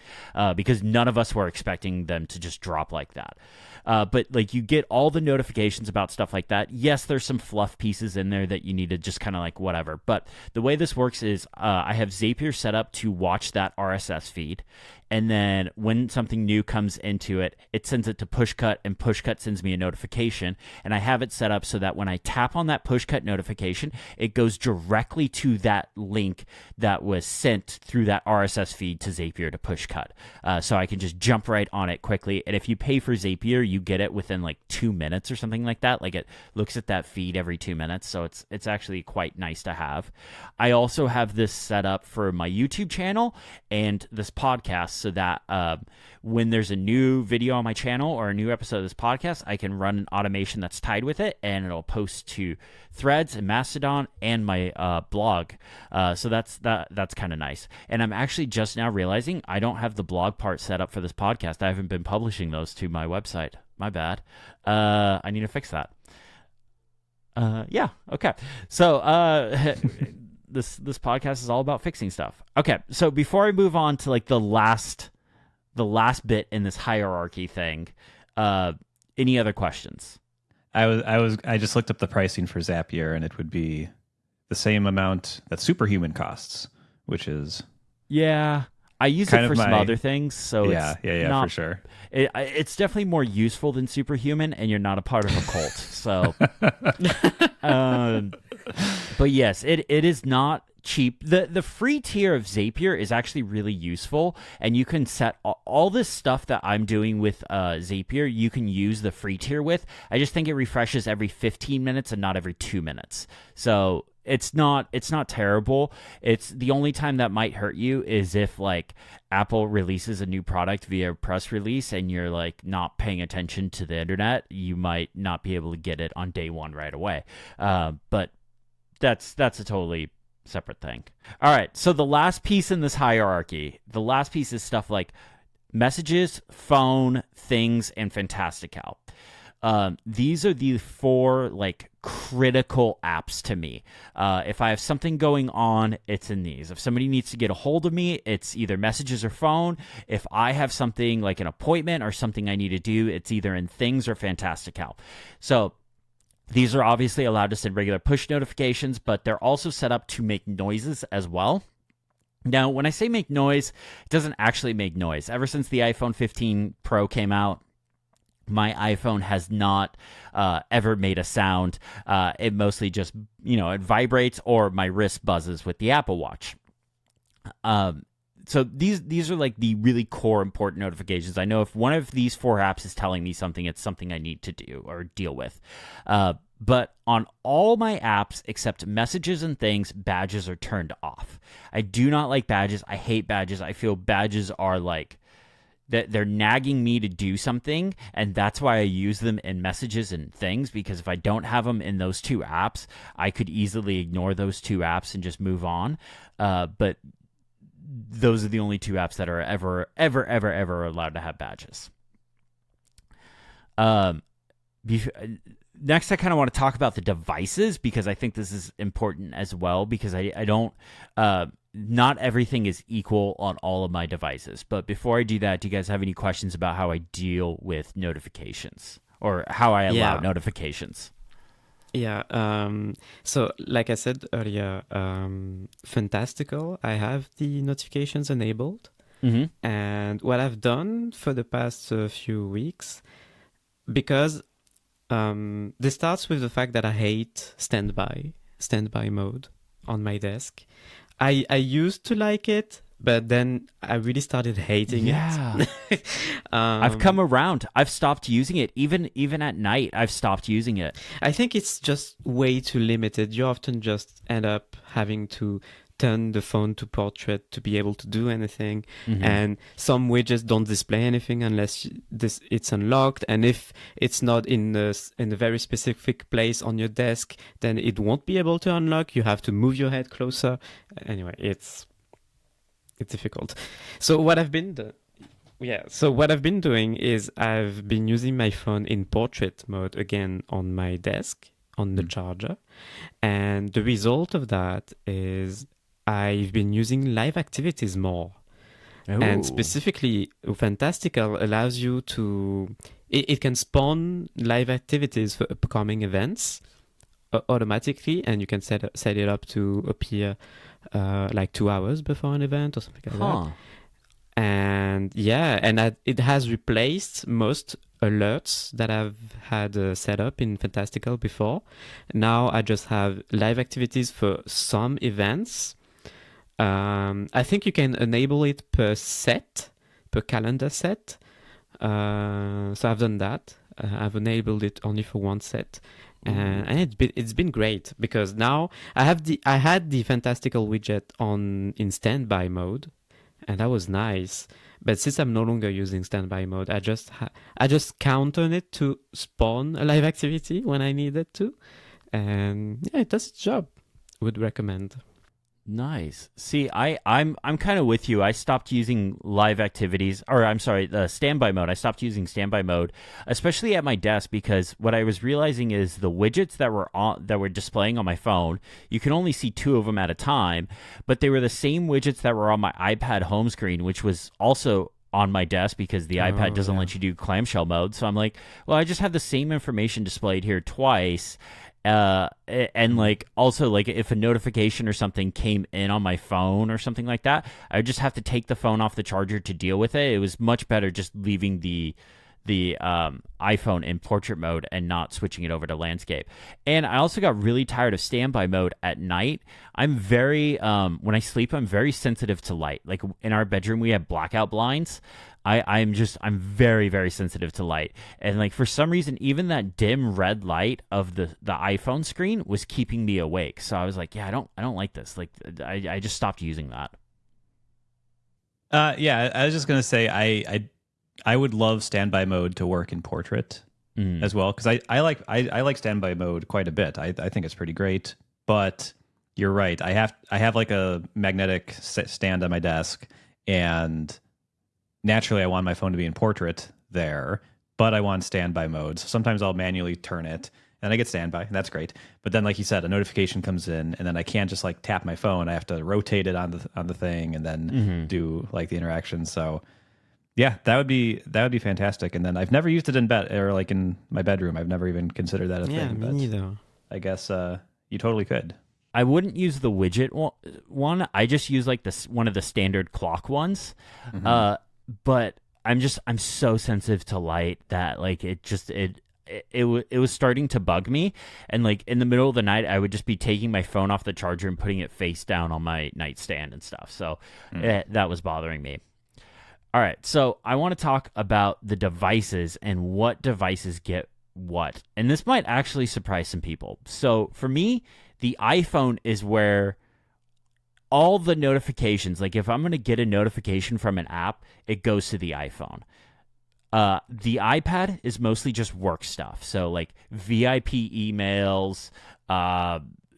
because none of us were expecting them to just drop like that. But like you get all the notifications about stuff like that. Yes, there's some fluff pieces in there that you need to just kind of like whatever. But the way this works is I have Zapier set up to watch that RSS feed. And then when something new comes into it, it sends it to Pushcut, and Pushcut sends me a notification. And I have it set up so that when I tap on that Pushcut notification, it goes directly to that link that was sent through that RSS feed to Zapier to Pushcut. So I can just jump right on it quickly. And if you pay for Zapier, you get it within like 2 minutes or something like that. Like it looks at that feed every 2 minutes. So it's actually quite nice to have. I also have this set up for my YouTube channel and this podcast, so that when there's a new video on my channel or a new episode of this podcast, I can run an automation that's tied with it, and it'll post to Threads and Mastodon and my blog. So that's kind of nice. And I'm actually just now realizing I don't have the blog part set up for this podcast. I haven't been publishing those to my website. My bad. I need to fix that. Yeah. Okay. So this podcast is all about fixing stuff. Okay. So before I move on to like the last bit in this hierarchy thing, any other questions? I just looked up the pricing for Zapier, and it would be the same amount that Superhuman costs, which is I use it for some other things, so yeah, not, for sure. It's definitely more useful than Superhuman, and you're not a part of a cult. So, but yes, it is not cheap. The free tier of Zapier is actually really useful, and you can set all this stuff that I'm doing with Zapier. You can use the free tier with. I just think it refreshes every 15 minutes and not every 2 minutes. So it's not terrible. It's the only time that might hurt you is if like Apple releases a new product via press release and you're like not paying attention to the internet. You might not be able to get it on day one right away. But that's a totally separate thing. All right. So the last piece in this hierarchy, is stuff like messages, phone, things, and Fantastical. These are the 4 like critical apps to me. If I have something going on, it's in these. If somebody needs to get a hold of me, it's either messages or phone. If I have something like an appointment or something I need to do, it's either in things or Fantastical. So these are obviously allowed to send regular push notifications, but they're also set up to make noises as well. Now, when I say make noise, it doesn't actually make noise. Ever since the iPhone 15 Pro came out, my iPhone has not ever made a sound. It mostly just, it vibrates, or my wrist buzzes with the Apple Watch. So these are like the really core important notifications. I know if one of these 4 apps is telling me something, it's something I need to do or deal with. But on all my apps except messages and things, badges are turned off. I do not like badges. I hate badges. I feel badges are like that they're nagging me to do something, and that's why I use them in messages and things, because if I don't have them in those 2 apps, I could easily ignore those 2 apps and just move on. But those are the only 2 apps that are ever allowed to have badges. Next, I kind of want to talk about the devices, because I think this is important as well, because I don't... not everything is equal on all of my devices. But before I do that, do you guys have any questions about how I deal with notifications, or how I allow notifications? Yeah. So like I said earlier, Fantastical, I have the notifications enabled. Mm-hmm. And what I've done for the past few weeks, because this starts with the fact that I hate standby mode on my desk. I used to like it, but then I really started hating it. I've come around. I've stopped using it. Even at night, I've stopped using it. I think it's just way too limited. You often just end up having to turn the phone to portrait to be able to do anything. Mm-hmm. And some widgets don't display anything unless it's unlocked. And if it's not in a very specific place on your desk, then it won't be able to unlock. You have to move your head closer. Anyway, it's difficult. So what I've been doing is I've been using my phone in portrait mode again on my desk on the charger. And the result of that is I've been using live activities more. Ooh. And specifically, Fantastical allows you to... It can spawn live activities for upcoming events automatically, and you can set it up to appear like 2 hours before an event or something like that. And it has replaced most alerts that I've had set up in Fantastical before. Now I just have live activities for some events. I think you can enable it per calendar set. So I've done that. I've enabled it only for one set. And it's been great because now I had the Fantastical widget in standby mode, and that was nice. But since I'm no longer using standby mode, I just count on it to spawn a live activity when I need it to, and it does its job. Would recommend. Nice. See, I'm kind of with you. I stopped using live activities, or I'm sorry, the standby mode. I stopped using standby mode, especially at my desk, because what I was realizing is the widgets that were displaying on my phone, you can only see 2 of them at a time, but they were the same widgets that were on my iPad home screen, which was also on my desk because the iPad doesn't let you do clamshell mode. So I'm like, well, I just have the same information displayed here twice. And like also like if a notification or something came in on my phone or something like that, I would just have to take the phone off the charger to deal with it. It was much better just leaving the iPhone in portrait mode and not switching it over to landscape. And I also got really tired of standby mode at night. I'm very when I sleep, I'm very sensitive to light. Like in our bedroom, we have blackout blinds. I'm very, very sensitive to light. And like for some reason, even that dim red light of the iPhone screen was keeping me awake. So I was like, yeah, I don't like this. Like I just stopped using that. Yeah, I was just gonna say I would love standby mode to work in portrait as well, because I like standby mode quite a bit. I think it's pretty great. But you're right. I have like a magnetic stand on my desk, and naturally, I want my phone to be in portrait there, but I want standby mode. So sometimes I'll manually turn it, and I get standby, and that's great. But then, like you said, a notification comes in, and then I can't just like tap my phone. I have to rotate it on the thing, and then do like the interaction. So yeah, that would be fantastic. And then I've never used it in bed or like in my bedroom. I've never even considered that a thing. Yeah, me neither. I guess you totally could. I wouldn't use the widget one. I just use like one of the standard clock ones. But I'm so sensitive to light that like it was starting to bug me, and like in the middle of the night I would just be taking my phone off the charger and putting it face down on my nightstand and stuff. So that was bothering me. All right, so I want to talk about the devices and what devices get what, and this might actually surprise some people. So for me, the iPhone is where all the notifications, like if I'm going to get a notification from an app, it goes to the iPhone. The iPad is mostly just work stuff. So like VIP emails,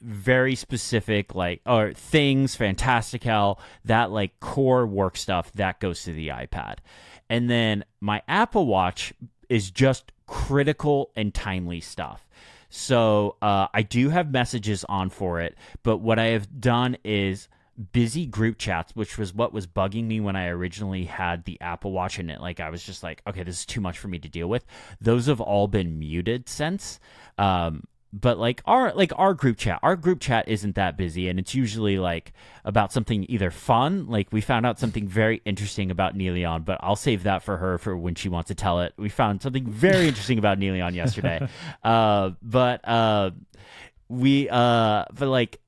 very specific or things, Fantastical, that like core work stuff, that goes to the iPad. And then my Apple Watch is just critical and timely stuff. So I do have messages on for it, but what I have done is busy group chats, which was what was bugging me when I originally had the Apple Watch, and like I was just like, okay, this is too much for me to deal with. Those have all been muted since. But like our group chat isn't that busy, and it's usually like about something either fun, like we found out something very interesting about Neeleon, but I'll save that for her for when she wants to tell it. We found something very interesting about Neeleon yesterday. But like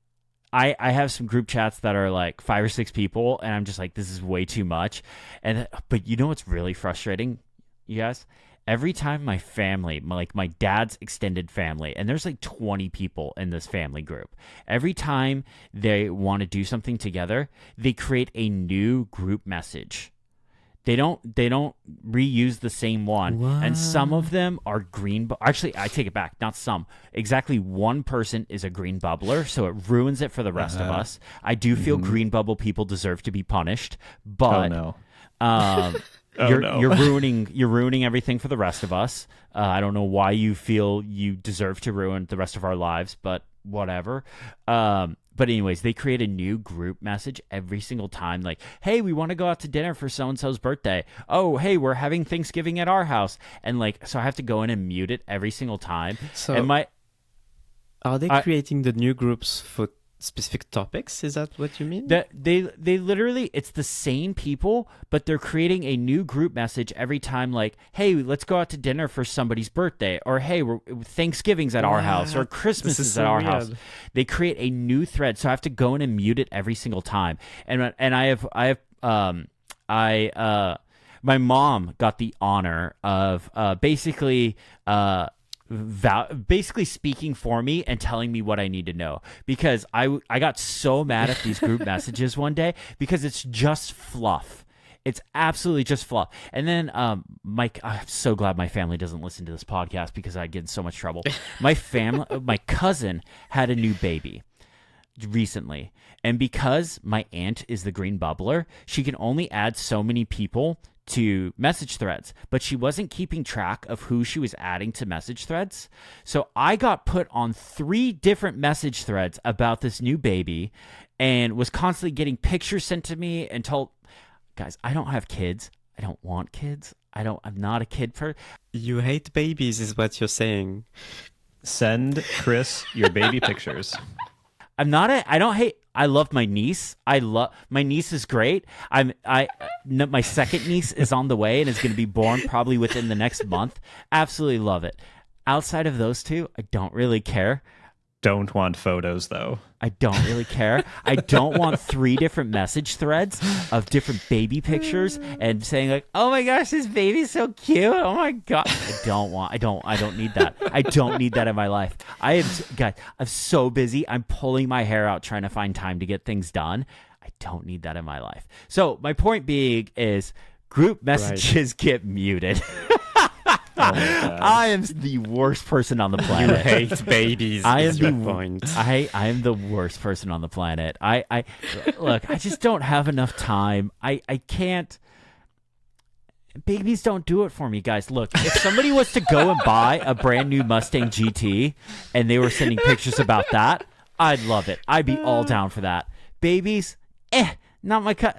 I have some group chats that are like 5 or 6 people, and I'm just like, this is way too much. But you know what's really frustrating, you guys? Every time my family, my dad's extended family, and there's like 20 people in this family group, every time they want to do something together, they create a new group message. They don't reuse the same one. What? And some of them are green. Actually, I take it back. Not some. Exactly one person is a green bubbler, so it ruins it for the rest of us. I do feel green bubble people deserve to be punished, but you're ruining everything for the rest of us. I don't know why you feel you deserve to ruin the rest of our lives, but whatever. But anyways, they create a new group message every single time. Like, hey, we want to go out to dinner for so-and-so's birthday. Oh, hey, we're having Thanksgiving at our house. And like, so I have to go in and mute it every single time. So, and Are they creating the new groups for specific topics? Is that what you mean? They literally, it's the same people, but they're creating a new group message every time, like, hey, let's go out to dinner for somebody's birthday, or hey, Thanksgiving's at our house, or Christmas is at our house. They create a new thread, so I have to go in and mute it every single time. And my mom got the honor of basically speaking for me and telling me what I need to know, because I got so mad at these group messages one day because it's just fluff. It's absolutely just fluff. And then Mike, I'm so glad my family doesn't listen to this podcast because I'd get in so much trouble. My cousin had a new baby recently, and because my aunt is the green bubbler, she can only add so many people to message threads, but she wasn't keeping track of who she was adding to message threads. So I got put on 3 different message threads about this new baby and was constantly getting pictures sent to me and told, guys, I don't have kids. I don't want kids. I'm not a kid person. You hate babies is what you're saying. Send Chris your baby pictures. I love my niece. My niece is great. My second niece is on the way and is going to be born probably within the next month. Absolutely love it. Outside of those 2, I don't really care. Don't want photos though. I don't really care. I don't want 3 different message threads of different baby pictures and saying like, "Oh my gosh, this baby's so cute. Oh my god." I don't need that. I don't need that in my life. I'm so busy. I'm pulling my hair out trying to find time to get things done. I don't need that in my life. So, my point being is group messages get muted. Oh I am the worst person on the planet. You hate babies. I am the worst person on the planet. I look, I just don't have enough time. I can't. Babies don't do it for me, guys. Look, if somebody was to go and buy a brand new Mustang GT and they were sending pictures about that, I'd love it. I'd be all down for that. Babies, not my cut.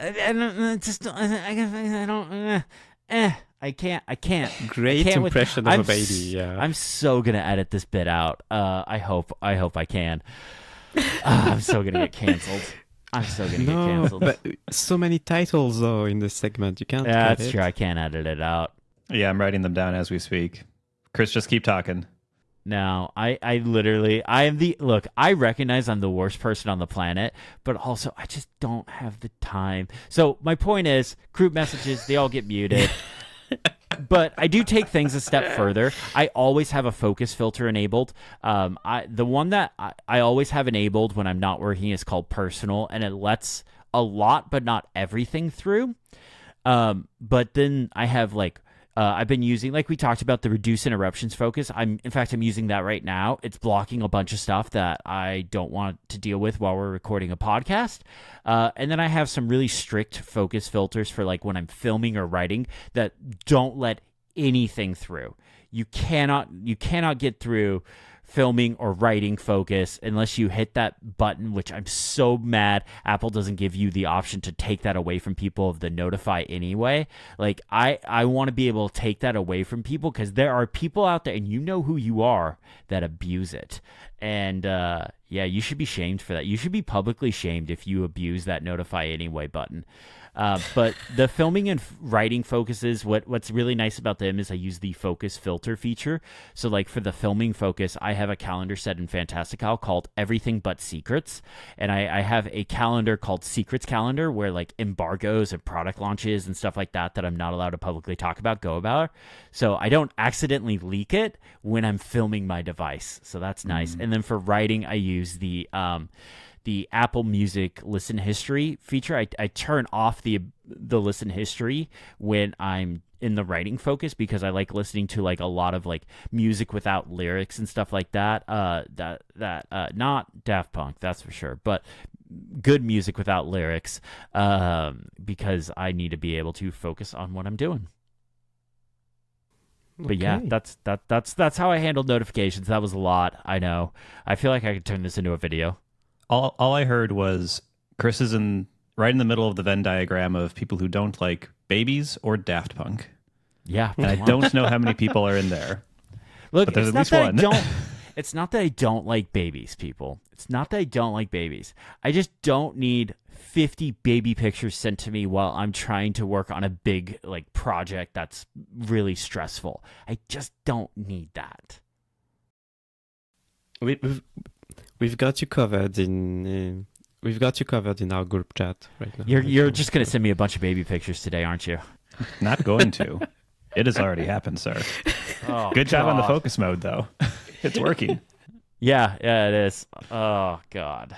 I can't. Great impression of a baby. Yeah. I'm so gonna edit this bit out. I hope I can. I'm so gonna get canceled. Get canceled. But so many titles though in this segment, you can't. Yeah, that's true. I can't edit it out. Yeah, I'm writing them down as we speak. Chris, just keep talking. No, I am look, I recognize I'm the worst person on the planet, but also I just don't have the time. So my point is, group messages, they all get muted. But I do take things a step further. I always have a focus filter enabled. The one that I always have enabled when I'm not working is called personal, and it lets a lot but not everything through. But then I have I've been using, like we talked about, the reduce interruptions focus. I'm using that right now. It's blocking a bunch of stuff that I don't want to deal with while we're recording a podcast. And then I have some really strict focus filters for like when I'm filming or writing that don't let anything through. You cannot get through filming or writing focus unless you hit that button, which I'm so mad Apple doesn't give you the option to take that away from people of the notify anyway. Like I want to be able to take that away from people, because there are people out there, and you know who you are, that abuse it. And yeah, you should be shamed for that. You should be publicly shamed if you abuse that notify anyway button. But the filming and writing focuses, what's really nice about them is I use the focus filter feature. So like for the filming focus, I have a calendar set in Fantastical called Everything But Secrets. And I have a calendar called Secrets Calendar, where like embargoes and product launches and stuff like that I'm not allowed to publicly talk about go about. So I don't accidentally leak it when I'm filming my device. So that's nice. And then for writing, I use the Apple Music listen history feature. I turn off the listen history when I'm in the writing focus, because I like listening to like a lot of like music without lyrics and stuff like that. Not Daft Punk, that's for sure, but good music without lyrics, because I need to be able to focus on what I'm doing. But yeah, that's how I handled notifications. That was a lot. I know. I feel like I could turn this into a video. All I heard was Chris is right in the middle of the Venn diagram of people who don't like babies or Daft Punk. Yeah, and I don't know how many people are in there. Look, but there's it's at least not that one. It's not that I don't like babies, people. It's not that I don't like babies. I just don't need 50 baby pictures sent to me while I'm trying to work on a big like project that's really stressful. I just don't need that. We've got you covered in our group chat right now. You're just gonna send me a bunch of baby pictures today, aren't you? Not going to. It has already happened, sir. Oh, Good job on the focus mode, though. It's working. Yeah, it is. Oh God.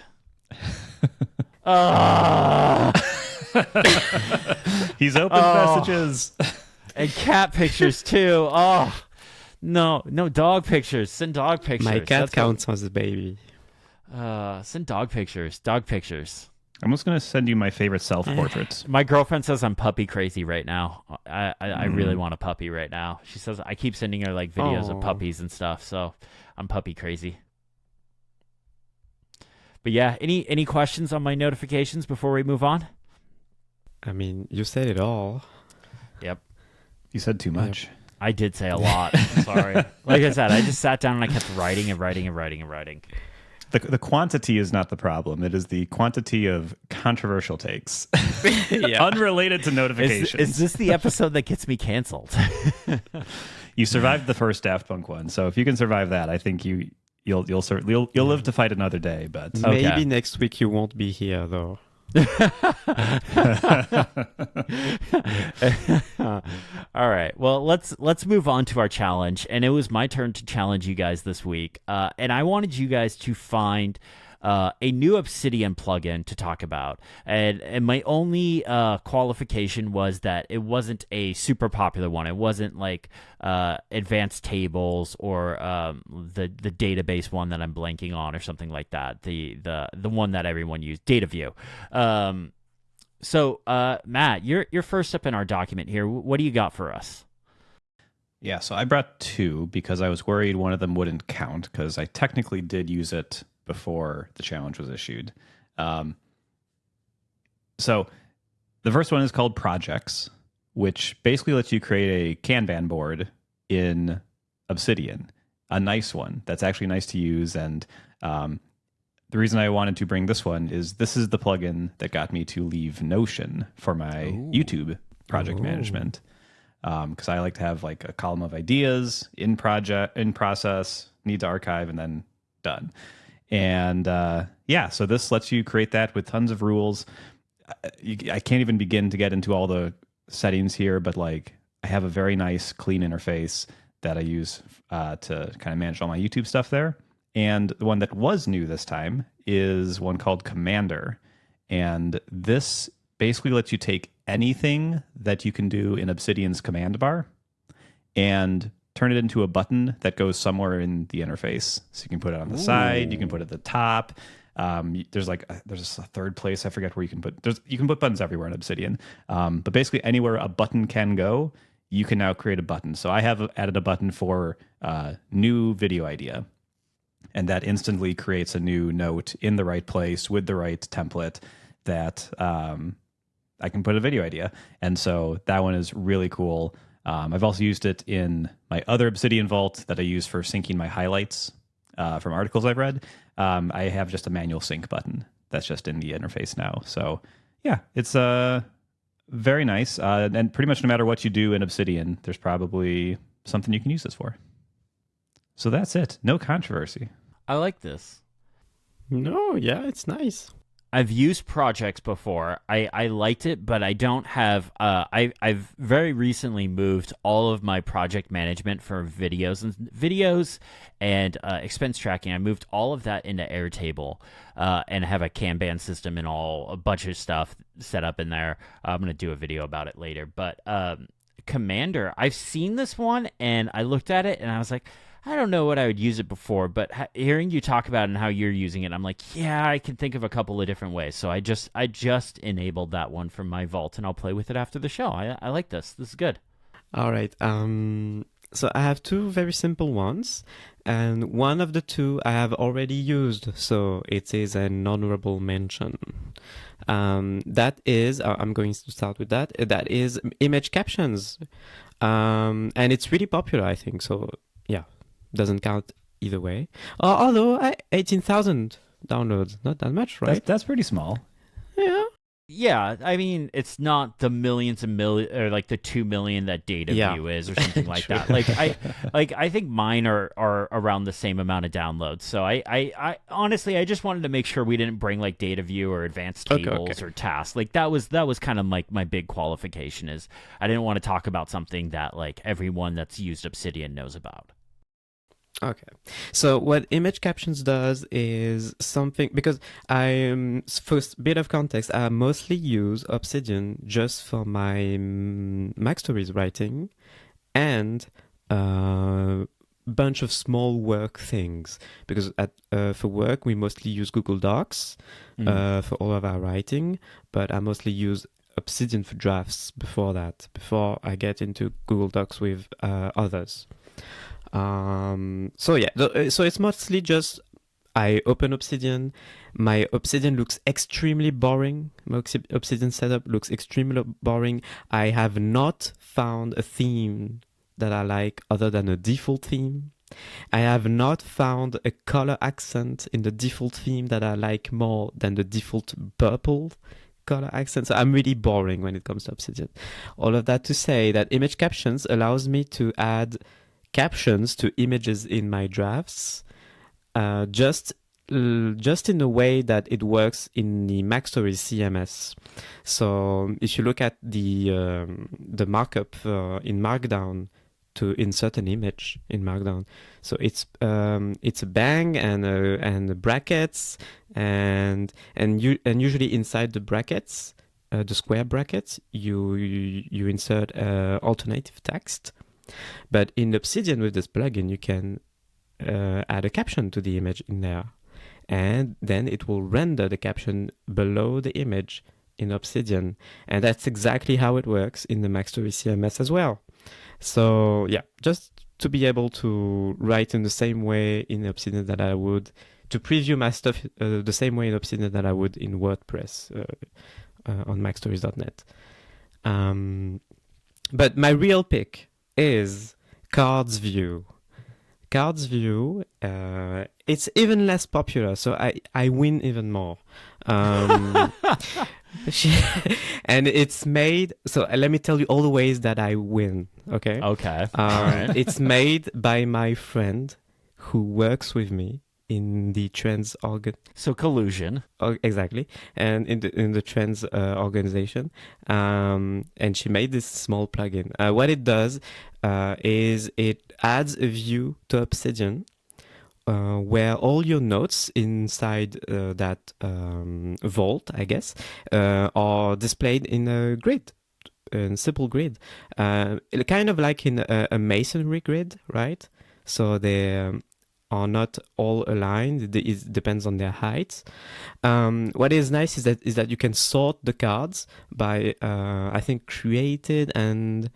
He's opened messages. And cat pictures too. Oh no, dog pictures. Send dog pictures. My cat counts as a baby. Send dog pictures. Dog pictures. I'm just gonna send you my favorite self-portraits. My girlfriend says I'm puppy crazy right now. I really want a puppy right now. She says I keep sending her like videos of puppies and stuff, so I'm puppy crazy. But yeah, any questions on my notifications before we move on? I mean, you said it all. Yep. You said too much. Yep. I did say a lot. Sorry. Like I said, I just sat down and I kept writing. The quantity is not the problem. It is the quantity of controversial takes. Unrelated to notifications. Is this the episode that gets me canceled? You survived the first Daft Punk one, so if you can survive that, I think you'll live to fight another day. But maybe next week you won't be here though. All right, well let's move on to our challenge, and it was my turn to challenge you guys this week, and I wanted you guys to find a new Obsidian plugin to talk about, and my only qualification was that it wasn't a super popular one. It wasn't like advanced tables or the database one that I'm blanking on or something like that. The one that everyone used, DataView. So Matt, you're first up in our document here. What do you got for us? Yeah, so I brought two because I was worried one of them wouldn't count because I technically did use it before the challenge was issued. So the first one is called Projects, which basically lets you create a Kanban board in Obsidian, a nice one that's actually nice to use. And the reason I wanted to bring this one is this is the plugin that got me to leave Notion for my YouTube project management. Because I like to have like a column of ideas in process, need to archive, and then done. And so this lets you create that with tons of rules. I can't even begin to get into all the settings here, but like I have a very nice clean interface that I use to kind of manage all my YouTube stuff there. And the one that was new this time is one called Commander. And this basically lets you take anything that you can do in Obsidian's command bar and turn it into a button that goes somewhere in the interface. So you can put it on the side, you can put it at the top. There's a third place, I forget where you can put. You can put buttons everywhere in Obsidian. But basically anywhere a button can go, you can now create a button. So I have added a button for new video idea. And that instantly creates a new note in the right place with the right template that I can put a video idea. And so that one is really cool. I've also used it in my other Obsidian Vault that I use for syncing my highlights from articles I've read. I have just a manual sync button that's just in the interface now. So yeah, it's very nice. And pretty much no matter what you do in Obsidian, there's probably something you can use this for. So that's it. No controversy. I like this. No, yeah, it's nice. I've used Projects before. I liked it, but I don't have. I've very recently moved all of my project management for videos and expense tracking. I moved all of that into Airtable and have a Kanban system and a bunch of stuff set up in there. I'm going to do a video about it later. But Commander, I've seen this one and I looked at it and I was like, I don't know what I would use it before, but hearing you talk about it and how you're using it, I'm like, yeah, I can think of a couple of different ways. So I just enabled that one from my vault, and I'll play with it after the show. I like this. This is good. All right. So I have two very simple ones, and one of the two I have already used, so it is an honorable mention. That is, I'm going to start with that. That is image-captions, and it's really popular, I think. So yeah. Doesn't count either way. Although 18,000 downloads, not that much, right? That's pretty small. Yeah. Yeah, I mean, it's not the millions and millions, or like the 2 million that Data View is, or something like that. I think mine are around the same amount of downloads. So I honestly, I just wanted to make sure we didn't bring like Data View or advanced tables or tasks. Like that was kind of like my big qualification is I didn't want to talk about something that like everyone that's used Obsidian knows about. Okay, so what image-captions does is something, because first bit of context, I mostly use Obsidian just for my Mac Stories writing and bunch of small work things, because for work we mostly use Google Docs for all of our writing, but I mostly use Obsidian for drafts before I get into Google Docs with others. So it's mostly just I open Obsidian. My Obsidian looks extremely boring. My Obsidian setup looks extremely boring. I have not found a theme that I like other than a default theme. I have not found a color accent in the default theme that I like more than the default purple color accent. So I'm really boring when it comes to Obsidian. All of that to say that image-captions allows me to add captions to images in my drafts, just in a way that it works in the Mac Stories CMS. So if you look at the markup in Markdown to insert an image in Markdown, so it's a bang and brackets and usually inside the brackets, the square brackets, you insert alternative text. But in Obsidian with this plugin, you can add a caption to the image in there. And then it will render the caption below the image in Obsidian. And that's exactly how it works in the Mac Stories CMS as well. So yeah, just to be able to write in the same way in Obsidian that I would, to preview my stuff the same way in Obsidian that I would in WordPress on macstories.net. But my real pick is Cards View. Cards View, it's even less popular, so I win even more. And it's made, so let me tell you all the ways that I win, okay? Okay. All right. It's made by my friend who works with me in the trends so collusion. Exactly, and in the trends organization, and she made this small plugin. What it does is it adds a view to Obsidian where all your notes inside that vault, I guess, are displayed in a grid, a simple grid, kind of like in a masonry grid, right? So they are not all aligned. It depends on their heights. What is nice is that you can sort the cards by I think created and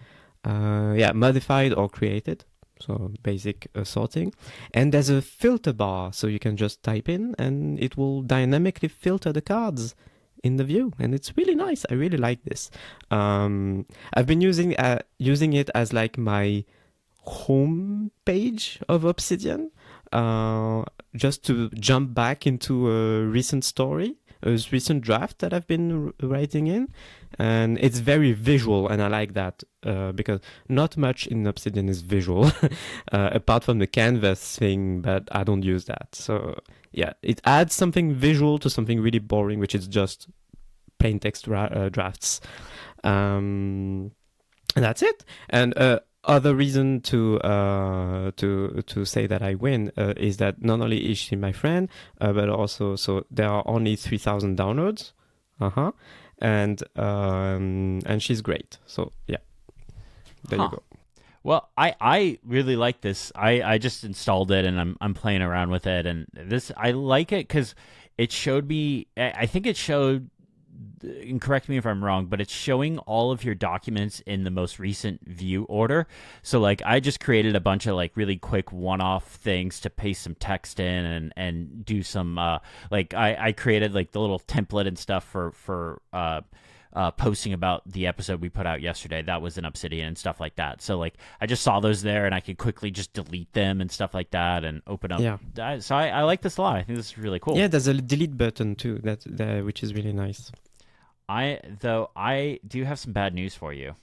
modified or created. So basic sorting. And there's a filter bar, so you can just type in and it will dynamically filter the cards in the view, and it's really nice. I really like this. I've been using it as like my home page of Obsidian, just to jump back into a recent story, a recent draft that I've been writing in, and it's very visual, and I like that because not much in Obsidian is visual, apart from the canvas thing, but I don't use that. So yeah, it adds something visual to something really boring, which is just plain text drafts. And that's it. And other reason to say that I win is that not only is she my friend, but also so there are only 3,000 downloads, and she's great. So yeah, there you go. Well, I really like this. I just installed it and I'm playing around with it, and this I like it because it showed me. I think it showed. And correct me if I'm wrong, but it's showing all of your documents in the most recent view order. So like I just created a bunch of like really quick one-off things to paste some text in and do some like I created like the little template and stuff for posting about the episode we put out yesterday. That was in Obsidian and stuff like that. So like I just saw those there, and I could quickly just delete them and stuff like that, and open up. Yeah. So I like this a lot. I think this is really cool. Yeah, there's a delete button too, which is really nice. I do have some bad news for you.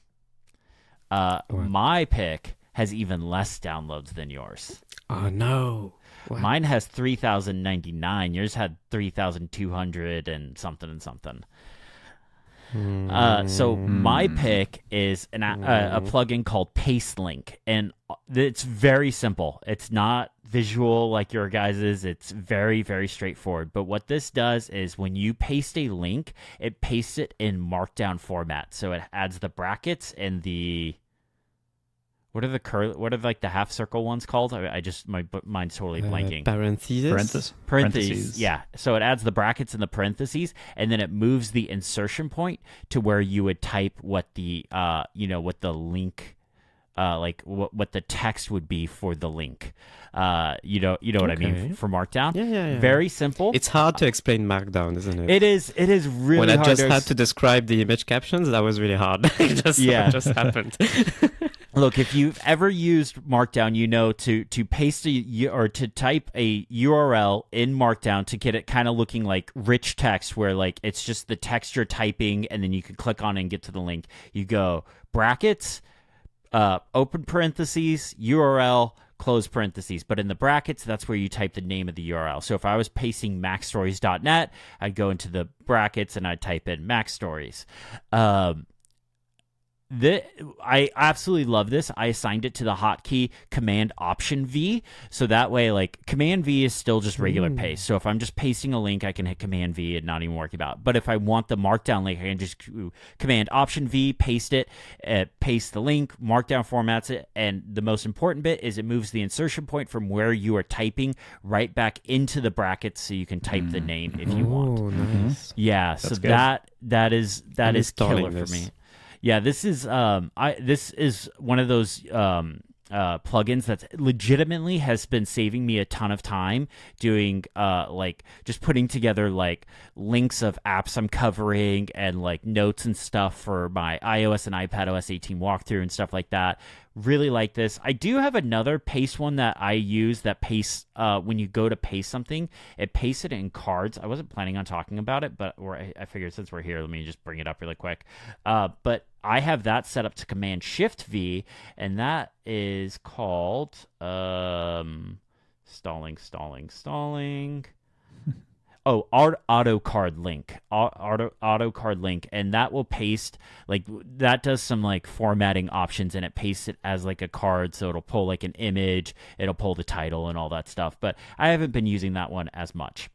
My pick has even less downloads than yours. Oh no. What? Mine has 3,099. Yours had 3,200 and something. So my pick is a plugin called PasteLink, and it's very simple. It's not visual like your guys's. It's very, very straightforward. But what this does is when you paste a link, it pastes it in Markdown format. So it adds the brackets and the what are like the half circle ones called? I just my mind's totally blanking. Parentheses. Yeah. So it adds the brackets and the parentheses, and then it moves the insertion point to where you would type what the what the link, like what the text would be for the link. You know what I mean for Markdown. Yeah. Very simple. It's hard to explain Markdown, isn't it? It is really when hard. I just had to describe the image captions, that was really hard. It just happened. Look, if you've ever used Markdown, you know to paste or to type a URL in Markdown to get it kind of looking like rich text, where like it's just the text you're typing, and then you can click on it and get to the link. You go brackets, open parentheses, URL, close parentheses. But in the brackets, that's where you type the name of the URL. So if I was pasting macstories.net, I'd go into the brackets and I'd type in macstories. I absolutely love this. I assigned it to the hotkey Command Option V, so that way, like, Command V is still just regular paste. So if I'm just pasting a link, I can hit Command V and not even worry about it. But if I want the Markdown link, I can just Command Option V, paste it, paste the link, Markdown formats it, and the most important bit is it moves the insertion point from where you are typing right back into the brackets, so you can type the name if you want. Nice. Yeah, That's so good. that is killer for me. Yeah, this is one of those plugins that legitimately has been saving me a ton of time doing like just putting together like links of apps I'm covering and like notes and stuff for my iOS and iPadOS 18 walkthrough and stuff like that. Really like this. I do have another paste one that I use that pastes when you go to paste something, it pastes it in cards. I wasn't planning on talking about it, but I figured since we're here, let me just bring it up really quick. But I have that set up to Command Shift V, and that is called stalling. Oh, auto card link, auto card link, and that will paste, like, that does some like formatting options, and it pastes it as like a card, so it'll pull like an image, it'll pull the title and all that stuff. But I haven't been using that one as much.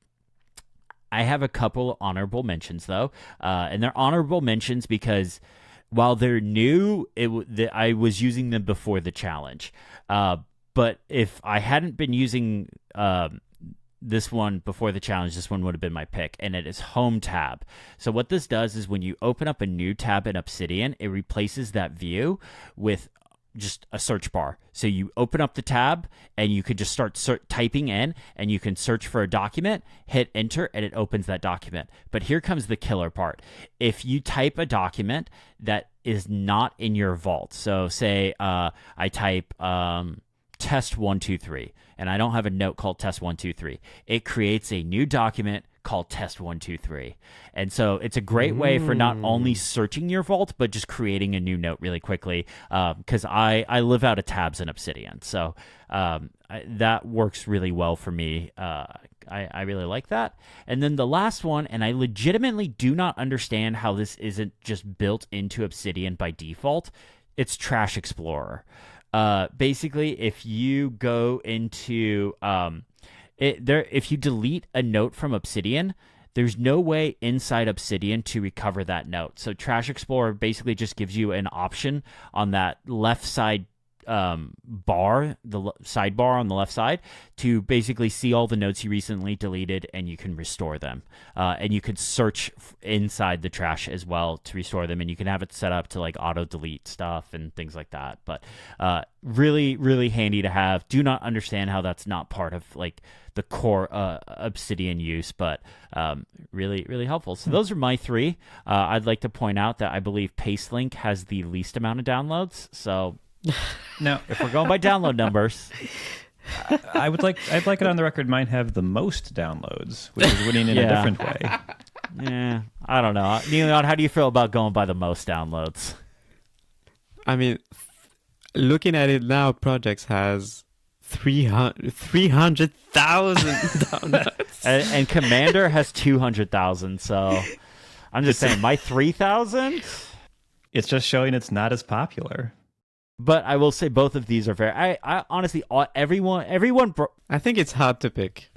I have a couple honorable mentions though, and they're honorable mentions because while they're new, I was using them before the challenge. But if I hadn't been using this one before the challenge, this one would have been my pick, and it is Home tab. So what this does is when you open up a new tab in Obsidian, it replaces that view with just a search bar. So you open up the tab and you could just start typing in, and you can search for a document, hit enter, and it opens that document. But here comes the killer part. If you type a document that is not in your vault, so say I type test 123, and I don't have a note called test 123. It creates a new document called test 123. And so it's a great way for not only searching your vault, but just creating a new note really quickly. Because I live out of tabs in Obsidian. So that works really well for me. I really like that. And then the last one, and I legitimately do not understand how this isn't just built into Obsidian by default, it's Trash-Explorer. Basically, if you go into if you delete a note from Obsidian, there's no way inside Obsidian to recover that note. So Trash-Explorer basically just gives you an option on that left side bar, the sidebar on the left side, to basically see all the notes you recently deleted, and you can restore them. And you could search inside the trash as well to restore them, and you can have it set up to like auto delete stuff and things like that. But really, really handy to have. Do not understand how that's not part of like the core Obsidian use, but really, really helpful. So those are my 3. I'd like to point out that I believe PasteLink has the least amount of downloads. So now, if we're going by download numbers, I'd like it on the record. Mine have the most downloads, which is winning in a different way. Yeah, I don't know. Neon, how do you feel about going by the most downloads? I mean, looking at it now, Projects has 300,000 downloads. And Commander has 200,000. So I'm just saying, my 3,000? It's just showing it's not as popular. But I will say both of these are very... I honestly, everyone... I think it's hard to pick.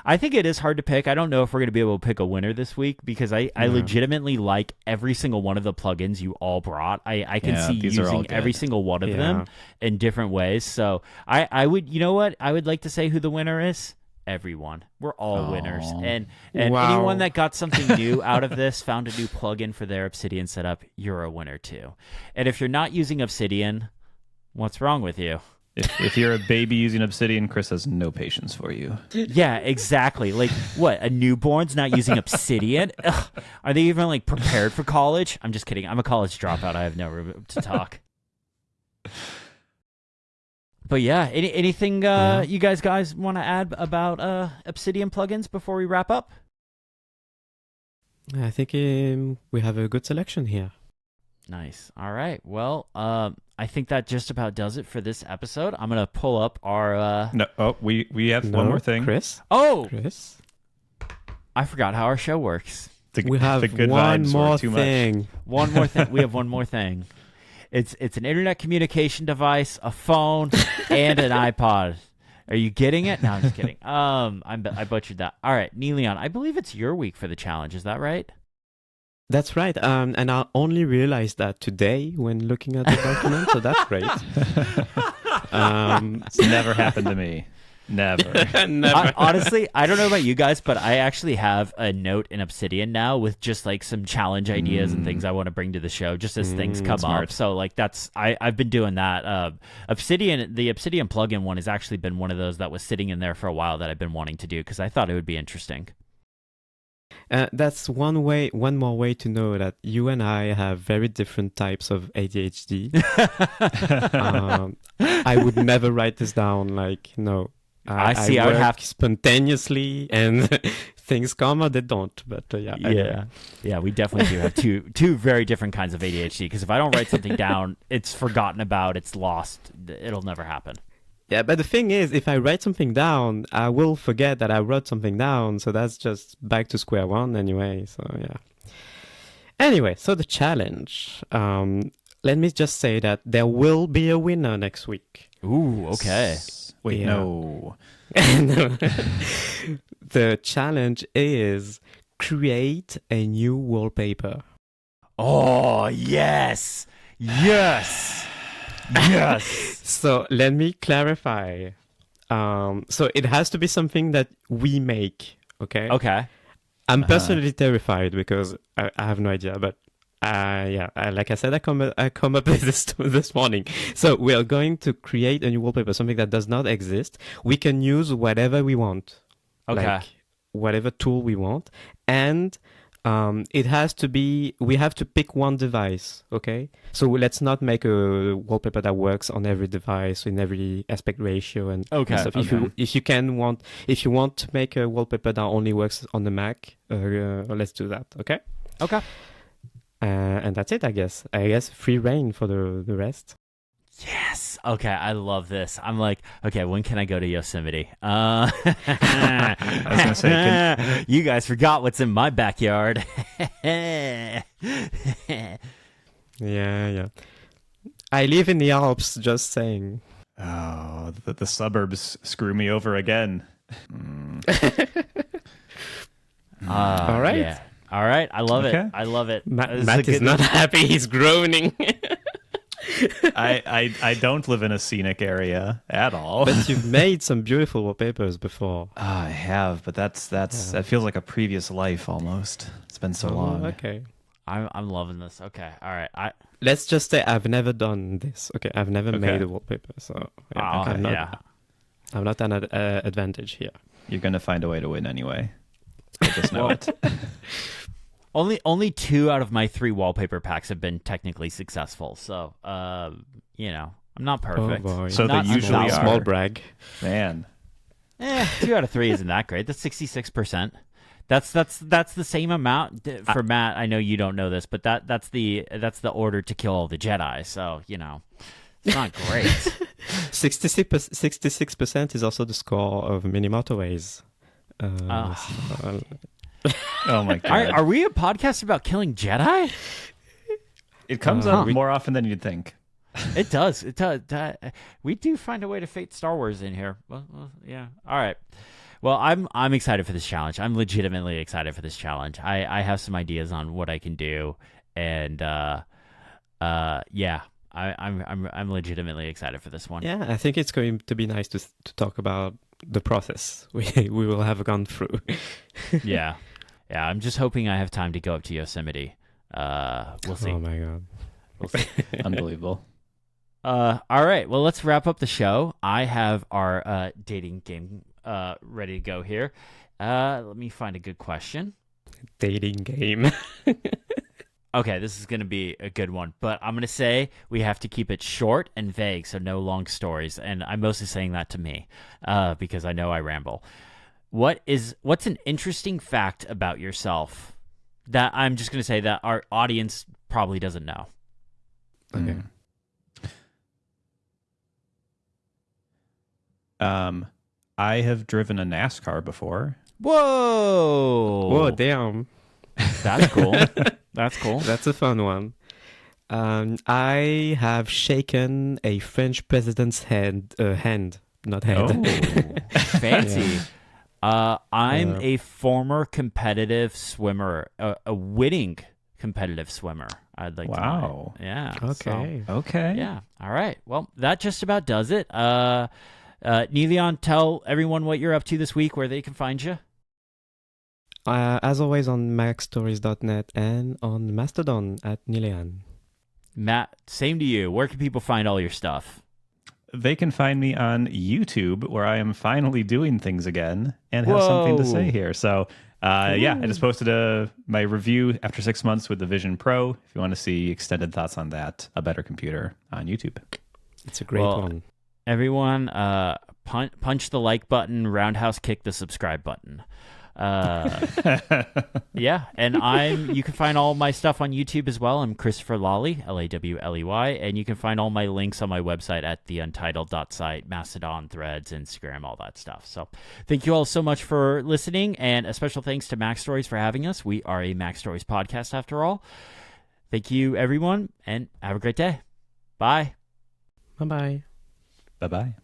I think it is hard to pick. I don't know if we're going to be able to pick a winner this week, because I legitimately like every single one of the plugins you all brought. I can see using every single one of them in different ways. So I would, you know what? I would like to say who the winner is. Everyone. We're all winners. And anyone that got something new out of this, found a new plugin for their Obsidian setup, you're a winner too. And if you're not using Obsidian, what's wrong with you? If you're a baby using Obsidian, Chris has no patience for you. Yeah, exactly. Like, what, a newborn's not using Obsidian? Ugh. Are they even, like, prepared for college? I'm just kidding. I'm a college dropout. I have no room to talk. But yeah, anything you guys want to add about Obsidian plugins before we wrap up? I think we have a good selection here. Nice. All right. Well, I think that just about does it for this episode. I'm gonna pull up our. No. Oh, we have one more thing, Chris. Oh, Chris. I forgot how our show works. We have one more thing. One more thing. We have one more thing. It's an internet communication device, a phone, and an iPod. Are you getting it? No, I'm just kidding. I butchered that. All right, Neeleon, I believe it's your week for the challenge. Is that right? That's right. And I only realized that today when looking at the document, so that's great. It's never happened to me. Never. Never. Honestly, I don't know about you guys, but I actually have a note in Obsidian now with just like some challenge ideas and things I want to bring to the show just as things come up. So like I've been doing that. the Obsidian plugin one has actually been one of those that was sitting in there for a while that I've been wanting to do because I thought it would be interesting. That's one more way to know that you and I have very different types of ADHD. I would never write this down. Like, no. I would have spontaneously, and things come or they don't. But yeah, we definitely do have two very different kinds of ADHD. Because if I don't write something down, it's forgotten about, it's lost. It'll never happen. Yeah, but the thing is, if I write something down, I will forget that I wrote something down. So that's just back to square one anyway. So yeah. Anyway, so the challenge. Let me just say that there will be a winner next week. Ooh, okay. Wait, no. The challenge is create a new wallpaper. Oh, yes. Yes. Yes. So let me clarify. So it has to be something that we make, okay? Okay. I'm personally terrified because I have no idea, but like I said, I come up with this morning. So we are going to create a new wallpaper, something that does not exist. We can use whatever we want, like whatever tool we want, and it has to be. We have to pick one device, okay? So let's not make a wallpaper that works on every device in every aspect ratio and stuff. If you want to make a wallpaper that only works on the Mac, let's do that, okay? Okay. And that's it, I guess. Free reign for the rest. Yes. Okay, I love this. I'm like, okay, when can I go to Yosemite? I was gonna say, you guys forgot what's in my backyard. Yeah. I live in the Alps. Just saying. Oh, the suburbs screw me over again. All right. Yeah. All right, I love it. I love it. Matt is not happy. He's groaning. I don't live in a scenic area at all. But you've made some beautiful wallpapers before. I have, but that feels like a previous life almost. It's been so long. Okay. I'm loving this. Okay, all right. Let's just say I've never done this. Okay, I've never made a wallpaper, so I'm not an advantage here. You're gonna find a way to win anyway. I just know it. Only 2 out of my 3 wallpaper packs have been technically successful. So, I'm not perfect. Oh boy. So they usually are. Small brag. Man. 2 out of 3 isn't that great. That's 66%. That's the same amount for Matt. I know you don't know this, but that's the order to kill all the Jedi. So it's not great. 66% is also the score of Mini Motorways. Oh my god! Are we a podcast about killing Jedi? It comes up more often than you'd think. It does. It does. We do find a way to fit Star Wars in here. Well, yeah. All right. Well, I'm excited for this challenge. I'm legitimately excited for this challenge. I have some ideas on what I can do, and I'm legitimately excited for this one. Yeah, I think it's going to be nice to talk about the process we will have gone through. Yeah. I'm just hoping I have time to go up to Yosemite. We'll see. Oh my god, we'll see. Unbelievable. All right. Well, let's wrap up the show. I have our dating game ready to go here. Let me find a good question. Dating game. Okay, this is going to be a good one, but I'm going to say we have to keep it short and vague, so no long stories. And I'm mostly saying that to me because I know I ramble. What's an interesting fact about yourself that I'm just going to say that our audience probably doesn't know? Okay. I have driven a NASCAR before. Whoa, damn. That's cool. That's cool. That's a fun one. I have shaken a French president's hand, not head. Oh, fancy. I'm a former competitive swimmer, a winning competitive swimmer. I'd like wow. to. Yeah. Okay. So, okay. Yeah. All right. Well, that just about does it. Neleon, tell everyone what you're up to this week, where they can find you. As always on macstories.net and on Mastodon at Neleon. Matt, same to you. Where can people find all your stuff? They can find me on YouTube, where I am finally doing things again and have something to say here. So, I just posted my review after 6 months with the Vision Pro. If you want to see extended thoughts on that, a better computer on YouTube. It's a great one. Everyone, punch the like button, roundhouse kick the subscribe button. Yeah, and you can find all my stuff on YouTube as well. I'm Christopher Lawley, Lawley, and you can find all my links on my website at theuntitled.site, Mastodon, Threads, Instagram, all that stuff. So thank you all so much for listening, and a special thanks to Mac Stories for having us. We are a Mac Stories podcast after all. Thank you, everyone, and have a great day. Bye. Bye-bye. Bye-bye.